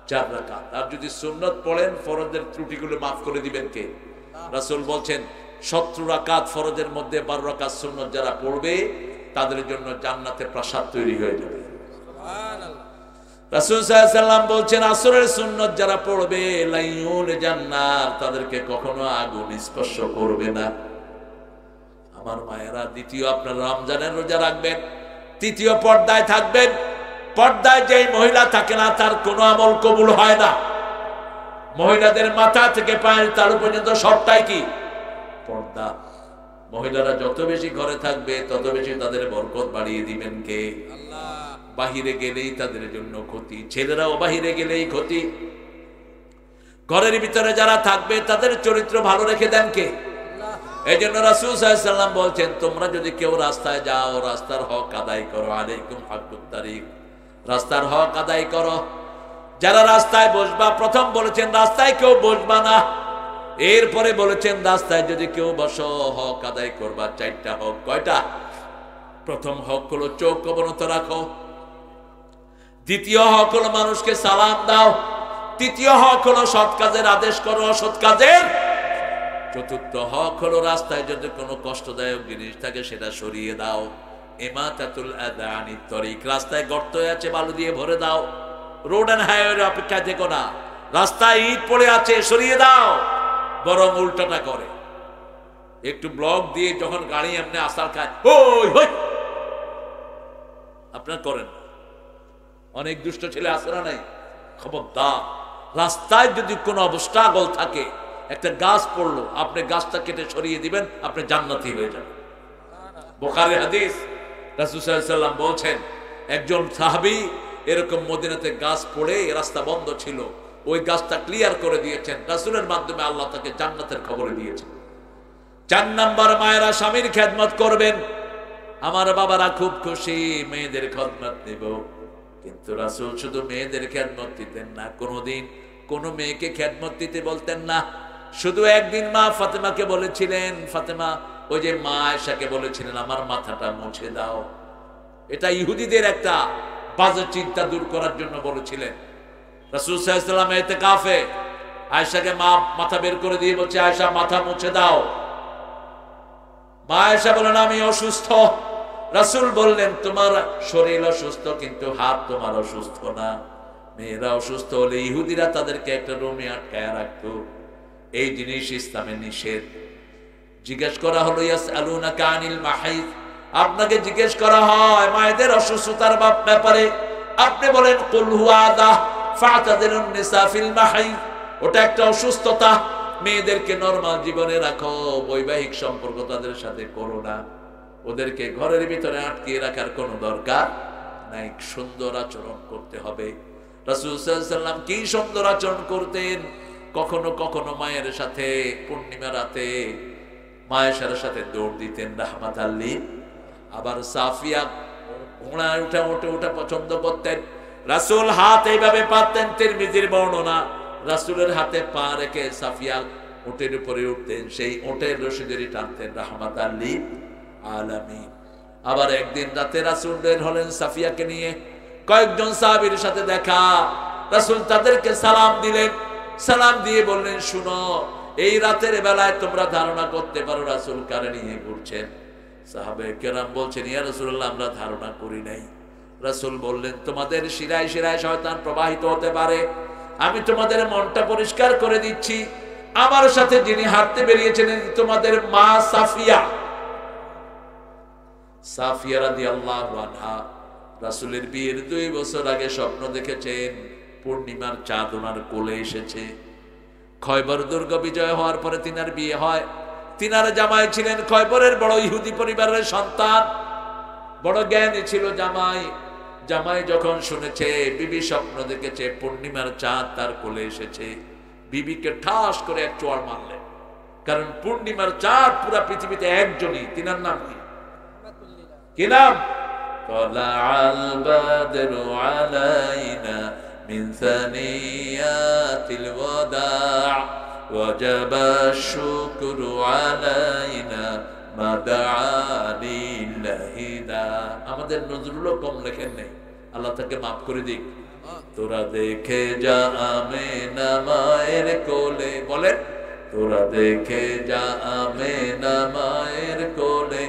4 রাকাত। আর যদি সুন্নত পড়েন, ফরজের ত্রুটিগুলো মাফ করে দিবেন কে? রাসূল বলছেন 70 রাকাত ফরজের মধ্যে 12 রাকাত সুন্নত যারা পড়বে, তাদের জন্য জান্নাতে প্রাসাদ তৈরি হয়ে যাবে। সুবহানাল্লাহ। রাসূল সাল্লাল্লাহু আলাইহি ওয়াসাল্লাম বলছেন আসরের সুন্নত যারা পড়বে, লাইউল জান্নাত, তাদেরকে কখনো আগুন স্পর্শ করবে না। আমার মায়েরা, দ্বিতীয় আপনার রমজানের রোজা রাখবেন, তৃতীয় পর্দায় থাকবেন। পর্দায় যেই মহিলা থাকে না, তার কোনো আমল কবুল হয় না। মহিলাদের মাথা থেকে পায়ের তালু পর্যন্ত সবটাই কি? পর্দা। মহিলারা যত বেশি ঘরে থাকবে, তত বেশি তাদের বরকত বাড়িয়ে দিবেন কে? আল্লাহ। বাহিরে গেলেই তাদের জন্য ক্ষতি, ছেলেরাও বাহিরে গেলেই ক্ষতি। ঘরের ভিতরে যারা থাকবে, তাদের চরিত্র ভালো রেখে দেন কে? এই জন্য রাসূল সাল্লাল্লাহু আলাইহি ওয়াসাল্লাম বলছেন, তোমরা যদি কেউ রাস্তায় যাও, রাস্তার হক আদায় করো। আলাইকুম হাক্কুত তারিক, রাস্তার হক আদায় করো। যারা রাস্তায় বসবা, প্রথম বলেছেন রাস্তায় কেউ বসবা না। এরপরে বলেছেন রাস্তায় যদি কেউ বসো, হক আদায় করবা। 4টা হক। কয়টা? প্রথম হক হলো চোখ অবনত রাখো। দ্বিতীয় হক হলো মানুষকে সালাম দাও। তৃতীয় হক হলো সৎ কাজের আদেশ করো, অসৎ কাজের। চতুর্থ হক হলো রাস্তায় যদি কোনো কষ্টদায়ক জিনিস থাকে, সেটা সরিয়ে দাও। ইমাতাতুল আযা আনিত তরিক, রাস্তায় গর্ত আছে, বালু দিয়ে ভরে দাও। রোড এন্ড হাইওয়ের অপেক্ষায় থেকো না। রাস্তায় ইট পড়ে আছে, সরিয়ে দাও। বরং উল্টাটা করে। একটু ব্লক দিয়ে যখন গাড়ি এমনি আসার খায়, ওই হই আপনার করেন। অনেক দুষ্ট ছেলে আসে না নাই? খবরদার, রাস্তায় যদি কোনো অবস্ট্রাগল থাকে, একটা গাছ পড়লো, আপনি গাছটা কেটে সরিয়ে দিবেন, আপনি জান্নাতি হয়ে যাবেন। বুখারী হাদিস, রাসূল সাল্লাল্লাহু আলাইহি ওয়াসাল্লাম বলছেন, একজন সাহাবী এরকম মদিনাতে গাছ পড়ে রাস্তা বন্ধ ছিল, ওই গাছটা ক্লিয়ার করে দিয়েছেন, রাসূলের মাধ্যমে আল্লাহ তাকে জান্নাতের খবর দিয়েছেন। 4 নাম্বার, মায়েরা স্বামীর খেদমত করবেন। আমার বাবারা খুব খুশি, মেয়েদের খেদমত নেব। কিন্তু রাসূল শুধু মেয়েদের খেদমত দিতেন না, কোনোদিন কোন মেয়েকে খেদমত দিতে বলতেন না। শুধু একদিন মা ফাতেমাকে বলেছিলেন, ফাতেমা ওই যে মা আয়েশাকে বলেছিলেন, আমার মাথাটা মুছে দাও। এটা ইহুদিদের একটা বাজে চিন্তা দূর করার জন্য বলেছিলেন। রাসূল সাল্লাল্লাহু আলাইহি ওয়াসাল্লাম ইতিকাফে আয়েশাকে মা মাথা বের করে দিয়ে বলছে, আয়েশা মাথা মুছে দাও। মা আয়েশা বলেন, আমি অসুস্থ। রাসূল বললেন, তোমার শরীর অসুস্থ, কিন্তু হাত তোমার অসুস্থ না। মেয়েরা অসুস্থ হলে ইহুদিরা তাদেরকে একটা রুমে আটকায় রাখতো। এই জিনিস ইসলামে নিষেধ। জিজ্ঞেস করা হলো, ইয়াসআলুনাকা আনিল মাহিদ, আপনাকে জিজ্ঞেস করা হয় মায়েদের অসুস্থতার ব্যাপারে, আপনি বলেন কুল হুয়া আযা ফাতাদিলুন নিসা ফিল মাহিদ, ওটা একটা অসুস্থতা, মেয়েদেরকে নরমাল জীবনে রাখো, বৈবাহিক সম্পর্ক তাদের সাথে করো না, ওদেরকে ঘরের ভিতরে আটকিয়ে রাখার কোনো দরকার নাই, সুন্দর আচরণ করতে হবে। রাসূল সাল্লাল্লাহু আলাইহি ওয়াসাল্লাম কি সুন্দর আচরণ করতেন। কখনো কখনো মায়ের সাথে পূর্ণিমা রাতে মায়ের সাথে দৌড় দিতেন রাহমাতাল লিল। আবার সাফিয়া ঘোড়ায় ওঠা পছন্দ করতেন। রাসূল হাত এইভাবে পাততেন, তিরমিজির বর্ণনা, রাসূলের হাতে পা রেখে সাফিয়া উটের উপরে উঠতেন, সেই উটের রশিদেরই টানতেন রাহমাতাল লিল আলামিন। আবার একদিন রাতে রাসূল বের হলেন সাফিয়াকে নিয়ে, কয়েকজন সাহাবীর সাথে দেখা। রাসূল তাদেরকে সালাম দিলেন, সালাম দিয়ে বললেন, শুনো, এই রাতের বেলায় তোমরা ধারণা করতে পারো রাসূল কারে নিয়ে ঘুরছেন। সাহাবায়ে কেরাম বলছেন, ইয়া রাসূলুল্লাহ, আমরা ধারণা করি নাই। রাসূল বললেন, তোমাদের শিরায় শিরায় শয়তান প্রবাহিত হতে পারে, আমি তোমাদের মনটা পরিষ্কার করে দিচ্ছি। আমার সাথে যিনি হাঁটতে বেরিয়েছিলেন তোমাদের মা সাফিয়া, সাফিয়া রাদিয়াল্লাহু আনহা রাসূলের বিয়ের 2 বছর আগে স্বপ্ন দেখেছেন পূর্ণিমার চাঁদ ওনার কোলে এসেছে। খয়বর দুর্গ বিজয় হওয়ার পরে তিনার বিয়ে হয়। তিনার জামাই ছিলেন খয়বরের বড় ইহুদি পরিবারের সন্তান, বড় জ্ঞানী ছিল জামাই। জামাই যখন শুনেছে বিবি স্বপ্ন দেখেছে পূর্ণিমার চাঁদ তার কোলে এসেছে, বিবিকে ঠাস করে এক চোয়ার মারলেন। কারণ পূর্ণিমার চাঁদ পুরা পৃথিবীতে একজনই, তিনার নাম কি নাম? তালাআল বাদরু আলাইনা মিন সানিয়াতিল ওয়াদা' ওয়াজাবা শুকরু আলাইনা মা দাআ লিল্লাহি দা। আমাদের নজরুলও কম লেখেন নেই, আল্লাহ তাকে মাফ করে দিক। তোরা দেখে যা আমেনা মায়ের কোলে, বলেন, তোরা দেখে যা আমেনা মায়ের কোলে,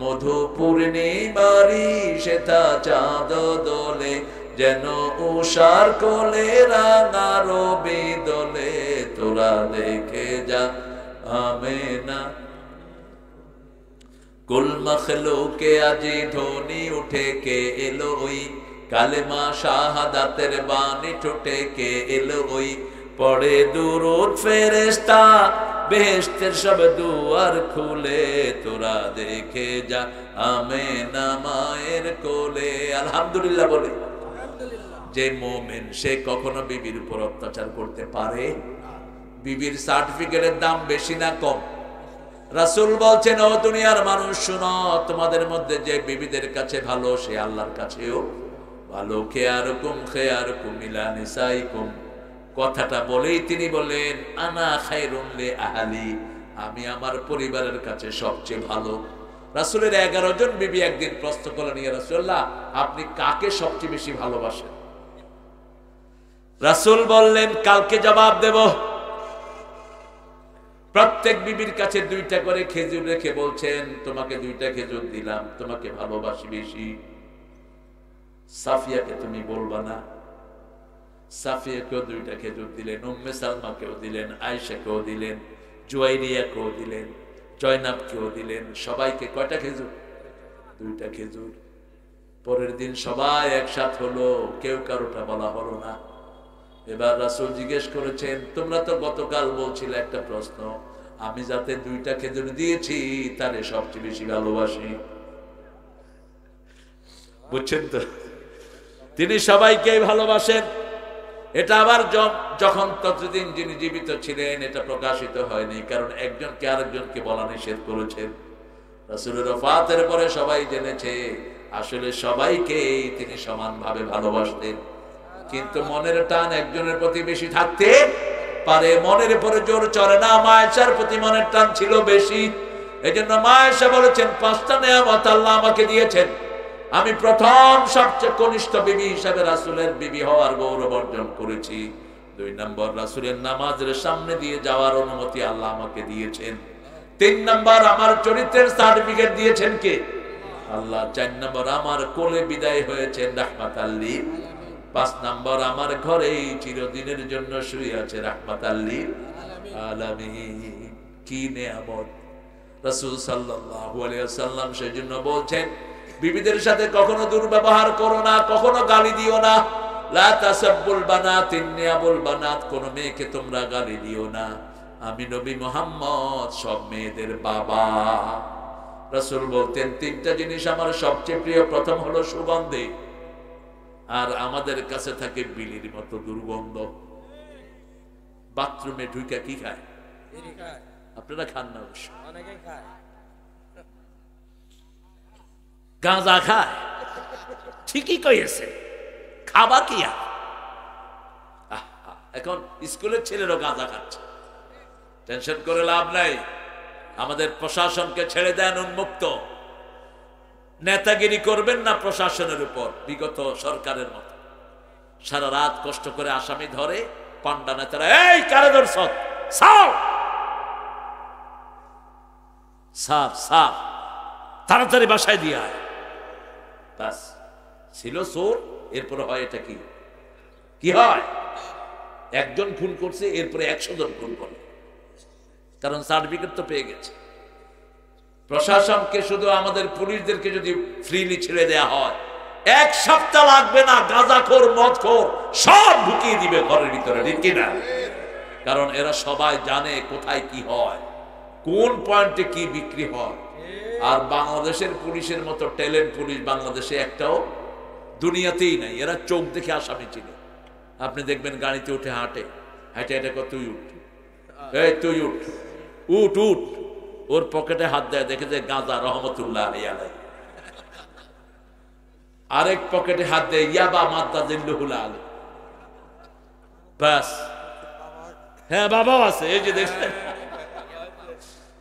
মধু পূর্ণিমারি সেটা চাঁদ দোলে, যেন উষার কোলে রাঙা রবি দোলে, তোরা দেখে যা আমেনা। কুল মখলুকে আজি ধ্বনি উঠে, কে এলো ওই কালেমা শাহাদাতের বাণী ঠোঁটে, কে এলো ওই পড়ে দুরূদ ফেরেশতা, বেহেশতের সব দুয়ার খুলে, তোরা দেখে যা আমেনা মায়ের কোলে। আলহামদুলিল্লাহ বলে। যে মুমিন সে কখনো বিবির উপর অত্যাচার করতে পারে? বিবির সার্টিফিকেটের দাম বেশি না কম? রাসূল বলছেন, ও দুনিয়ার মানুষ শুনো, তোমাদের মধ্যে যে বিবিদের কাছে ভালো সে আল্লাহর কাছেও ভালো। খেয়ারুকুম ইলা নিসাইকুম, কথাটা বলেই তিনি বলেন, আনা খায়রুন লি আহলি, আমি আমার পরিবারের কাছে সবচেয়ে ভালো। রাসূলের 11 জন বিবি একদিন প্রশ্ন করলেন, ইয়া রাসূলুল্লাহ, আপনি কাকে সবচেয়ে বেশি ভালোবাসেন? রাসূল বললেন, কালকে জবাব দেব। প্রত্যেক বিবির কাছে 2টা করে খেজুর রেখে বলছেন, তোমাকে 2টা খেজুর দিলাম, তোমাকে ভালোবাসি বেশি। সাফিয়াকে তুমি বলবা না। সাফিয়াকেও 2টা খেজুর দিলেন, উম্মে সালমাকেও দিলেন, আয়েশাকেও দিলেন। জুয়াইরিয়াকেও দিলেন, জয়নাবকেও দিলেন, সবাইকে কয়টা খেজুর? 2টা খেজুর। পরের দিন সবাই একসাথ হলো, কেউ কারোটা বলা হলো না। এবার রাসূল জিজ্ঞেস করেছেন, তোমরা তো গতকাল বলছিলে একটা প্রশ্ন, আমি যাতে 2টা খেজুর দিয়েছি তারে সবচেয়ে বেশি ভালোবাসি। বুঝছেন তো, তিনি সবাইকেই ভালোবাসেন। এটা আবার যখন ততদিন যিনি জীবিত ছিলেন এটা প্রকাশিত হয়নি, কারণ একজনকে আরেকজনকে বলা নিষেধ করেছেন। রাসূলের ওফাতের পরে সবাই জেনেছে আসলে সবাইকেই তিনি সমানভাবে ভালোবাসতেন, কিন্তু মনের টান একজনের প্রতি বেশি থাকতে পারে, মনের উপরে জোর চড়ে না। মা আয়েশার প্রতি মনের টান ছিল বেশি, এজন্য মা আয়েশা বলেছেন 5টা নেয়ামত আল্লাহ আমাকে দিয়েছেন, আমি প্রথম সবচেয়ে কনিষ্ঠ বিবি হিসাবে রাসূলের বিবি হওয়ার গৌরব অর্জন করেছি। 2 নম্বর রাসূলের নামাজের সামনে দিয়ে যাওয়ার অনুমতি আল্লাহ আমাকে দিয়েছেন। 3 নম্বর আমার চরিত্রের সার্টিফিকেট দিয়েছেন কে? আল্লাহ। 4 নম্বর আমার কোলে বিদায় হয়েছেন রাহমাতাল লিল। 5 নম্বর আমার ঘরেই চিরদিনের জন্য শুয়ে আছে রাহমাতাল লিল আলামিন। কি নেয়ামত! রাসূল সাল্লাল্লাহু আলাইহি ওয়াসাল্লাম সেজন্য বলছেন বিবিদের সাথে কখনো দুর্ব্যবহার করো না, কখনো গালি দিও না। লা তাসাব্বুল বানাত ইন্নী আবুল বানাত, কোন মেয়েকে তোমরা গালি দিও না, আমি নবী মুহাম্মদ সব মেয়েদের বাবা। রাসূল বলতেন 3টা জিনিস আমার সবচেয়ে প্রিয়, প্রথম হলো সুগন্ধি, আর আমাদের কাছে থাকে বিলির মতো দুর্গন্ধ। বাথরুমে ঢুকে কি খায়? আপনারা খান না? অবশ্য অনেকে খায়। গাঁজা খায়, ঠিকই কইছে, খাবা কি? এখন স্কুলের ছেলেরাও গাঁজা খাচ্ছে, টেনশন করে লাভ নাই। আমাদের প্রশাসনকে ছেড়ে দেন উন্মুক্ত, নেতাগিরি করবেন না প্রশাসনের উপর। বিগত সরকারের মতো সারা রাত কষ্ট করে আসামি ধরে, পান্ডা নেতারা এই কারে ধরছ, সাফ সাফ সাফ তাড়াতাড়ি বাসায় দিয়ে আয়। বাস, ছিল চোর, এরপরে হয় এটা কি কি হয়? একজন খুন করছে, এরপরে 100 জন খুন করে, কারণ সার্টিফিকেট তো পেয়ে গেছে। প্রশাসনকে শুধু আমাদের পুলিশদেরকে যদি ফ্রিলি ছেড়ে দেয়া হয়, 1 সপ্তাহ লাগবে না, গাঁজাখোর মদখোর সব ঢুকিয়ে দিবে ঘরের ভিতরে, ঠিক কিনা? কারণ এরা সবাই জানে কোথায় কি হয়, কোন পয়েন্টে কি বিক্রি হয়। আর বাংলাদেশের পুলিশের মতো ট্যালেন্ট পুলিশ বাংলাদেশে একটাও দুনিয়াতেই নাই। এরা চোখ দেখে আসামি চিনে। আপনি দেখবেন গাড়িতে উঠে হাঁটে, হাঁটে হাঁটে কত তুই উঠ, এই তুই উঠ, উঠ উঠ, ওর পকেটে হাত দেয়, দেখে যে গাঁজা রহমতুল্লাহ আলাইহি, আরেক পকেটে হাত দেয় ইয়াবা মাদ্দা জিল্লুহুল আলী। ব্যাস, হ্যাঁ বাবাও আছে, এই যে দেখছেন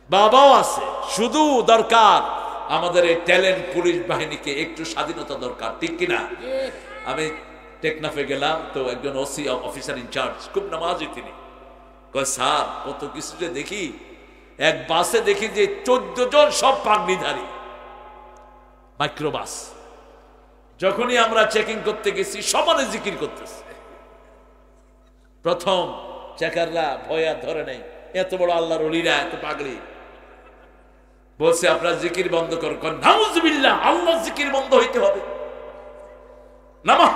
বাবাও আছে। শুধু দরকার আমাদের এই ট্যালেন্ট পুলিশ বাহিনীকে একটু স্বাধীনতা দরকার, ঠিক কিনা? আমি টেকনাফে গেলাম, তো একজন ওসি অফিসার ইনচার্জ, খুব নামাজি, তিনি কয় স্যার কত কিছু যে দেখি, এক বাসে দেখি যে 14 জন সব পাগড়িধারী, মাইক্রোবাস। যখনই আমরা চেকিং করতে গেছি সমানে জিকির করতেছে। প্রথম চেকাররা ভয়া ধরে নেই, এত বড় আল্লাহর ওলিরা এত পাগড়ি। বলছে আপনার জিকির বন্ধ করুন। নাউজুবিল্লাহ, আল্লাহ জিকির বন্ধ হইতে হবে নামা।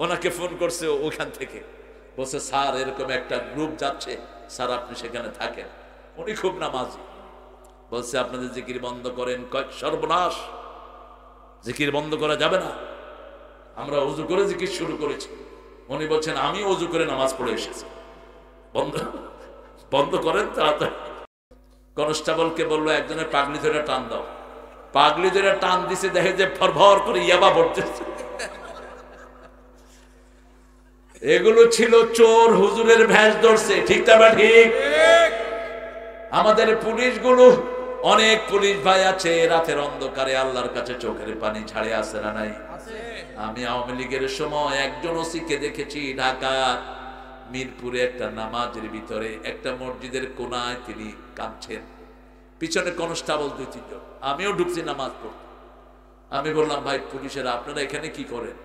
ওনাকে ফোন করছে ওখান থেকে, বলছে স্যার এরকম একটা গ্রুপ যাচ্ছে, স্যার আপনি সেখানে থাকেন। উনি খুব নামাজি, বলছে আপনাদের জিকির বন্ধ করেন। সর্বনাশ, জিকির বন্ধ করা যাবে না, আমরা ওযু করে জিকির শুরু করেছি। উনি বলছেন আমি ওযু করে নামাজ পড়ে এসেছি, বন্ধ বন্ধ করেন তাড়াতাড়ি। কনস্টেবলকে বললো একজনের পাগড়ি ধরে টান দাও। পাগড়ি ধরে টান দিছে, দেখে যে ভরভর করে ইয়াবা পড়তেছে। এগুলো ছিল চোর, হুজুরের ভ্যাস ধরছে, ঠিক না? ঠিক। আমাদের পুলিশগুলো, অনেক পুলিশ ভাই আছে রাতের অন্ধকারে আল্লাহর কাছে চোখের পানি ছাড়ে, আছে না নাই? আমি আওয়ামী লীগের সময় একজন ওসিকে দেখেছি ঢাকা মিরপুরে একটা নামাজের ভিতরে, একটা মসজিদের কোনায় তিনি কাঁদছেন, পিছনে কনস্টেবল 2-3 জন। আমিও ঢুকছি নামাজ পড়তে। আমি বললাম ভাই পুলিশেরা আপনারা এখানে কি করেন?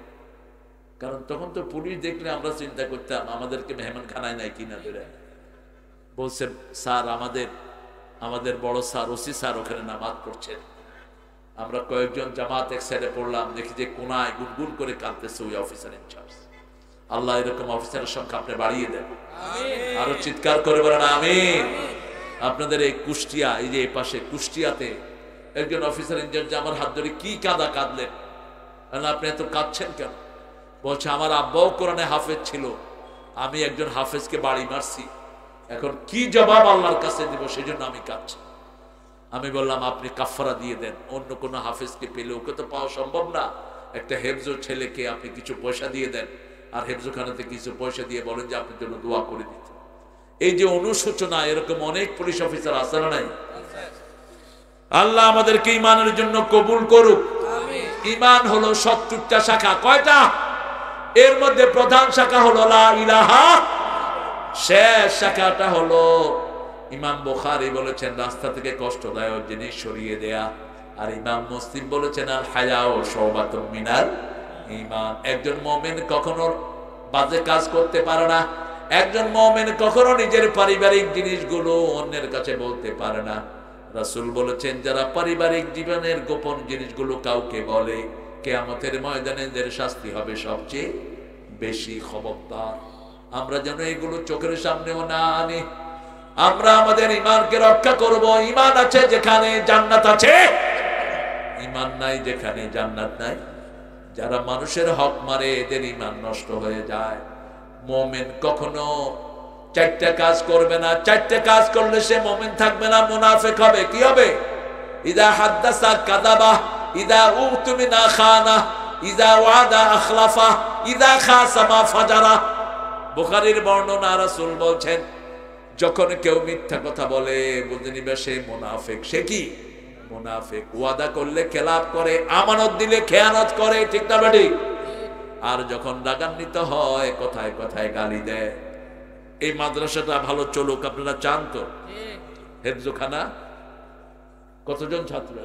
কারণ তখন তো পুলিশ দেখলে আমরা চিন্তা করতাম আমাদেরকে মেহমান খানায় নাই কিনা ধরে। বলছেন স্যার আমাদের বড় স্যার ওসি স্যার ওখানে নামাজ পড়ছেন, আমরা কয়েকজন জামাত এক সাইডে পড়লাম, দেখি যে কোনায় গুনগুন করে কাঁদতেছে ওই অফিসার ইনচার্জ। আল্লাহ এরকম অফিসারের সংখ্যা আপনি বাড়িয়ে দেন, আরো চিৎকার করে বলেন আমিন। আপনাদের এই কুষ্টিয়া, এই যে এই পাশে কুষ্টিয়াতে একজন অফিসার ইনচার্জ আমার হাত ধরে কি কাঁদা কাঁদলেন, আপনি এত কাঁদছেন কেন? বলছে আমার আব্বাও কোরআনে হাফেজ ছিল, আমি একজন হাফেজকে বাড়ি মারছি, এখন কি জবাব আল্লাহর কাছে দিব, সেই জন্য আমি কাঁদছি। আমি বললাম আপনি কাফারা দিয়ে দেন, অন্য কোনো হাফেজকে পেলে ওকে তো পাওয়া সম্ভব না, একটা হেফজো ছেলেকে আপনি কিছু পয়সা দিয়ে দেন, আর হেফজোখানাতে কিছু পয়সা দিয়ে বলেন যে আপনার জন্য দোয়া করে দিতে। এই যে অনুশোচনা, এরকম অনেক পুলিশ অফিসার আছে না নাই? আল্লাহ আমাদেরকে ইমানের জন্য কবুল করুক। ইমান হলো 70টা শাখা। কয়টা? এর মধ্যে প্রধান শাখা হলো লা ইলাহা, শেষ শাখাটা হলো ইমাম বুখারী বলেছেন রাস্তা থেকে কষ্টদায়ক জিনিস সরিয়ে দেয়া, আর ইমাম মুসলিম বলেছেন আল হায়াউ শুবাতুম মিনাল ঈমান। একজন মুমিন কখনো বাজে কাজ করতে পারে না, একজন মুমিন কখনো নিজের পারিবারিক জিনিসগুলো অন্যের কাছে বলতে পারে না। রাসূল বলেছেন যারা পারিবারিক জীবনের গোপন জিনিসগুলো কাউকে বলে, কিয়ামতের ময়দানে এদের শাস্তি হবে সবচেয়ে বেশি। খবরদার আমরা যেন এগুলো চোখের সামনেও না আনি। আমরা আমাদের ঈমানকে রক্ষা করব। ঈমান আছে যেখানে জান্নাত আছে, ঈমান নাই যেখানে জান্নাত নাই। যারা মানুষের হক মারে এদের ঈমান নষ্ট হয়ে যায়। মুমিন কখনো 4টা কাজ করবে না, 4টা কাজ করলে সে মুমিন থাকবে না, মুনাফিক হবে। কি হবে? ইদা হাদাসা কাযাবা, ইদা উতুমিনা খানা, ইদা ওয়াদা আখলাফা, ইদা খাসামা ফাজারা। বুখারীর বর্ণনা, রাসূল বলছেন যখন কেউ মিথ্যা কথা বলে বুঝে নিবে সে মুনাফিক। সে কি? মুনাফিক। ওয়াদা করলে খেলাপ করে, আমানত দিলে খেয়ানত করে, ঠিক না বেঠিক? আর যখন রাগান্বিত হয় কথায় কথায় গালি দেয়। এই মাদ্রাসাটা ভালো চলুক আপনারা চান তো? হেফজোখানা কতজন ছাত্র?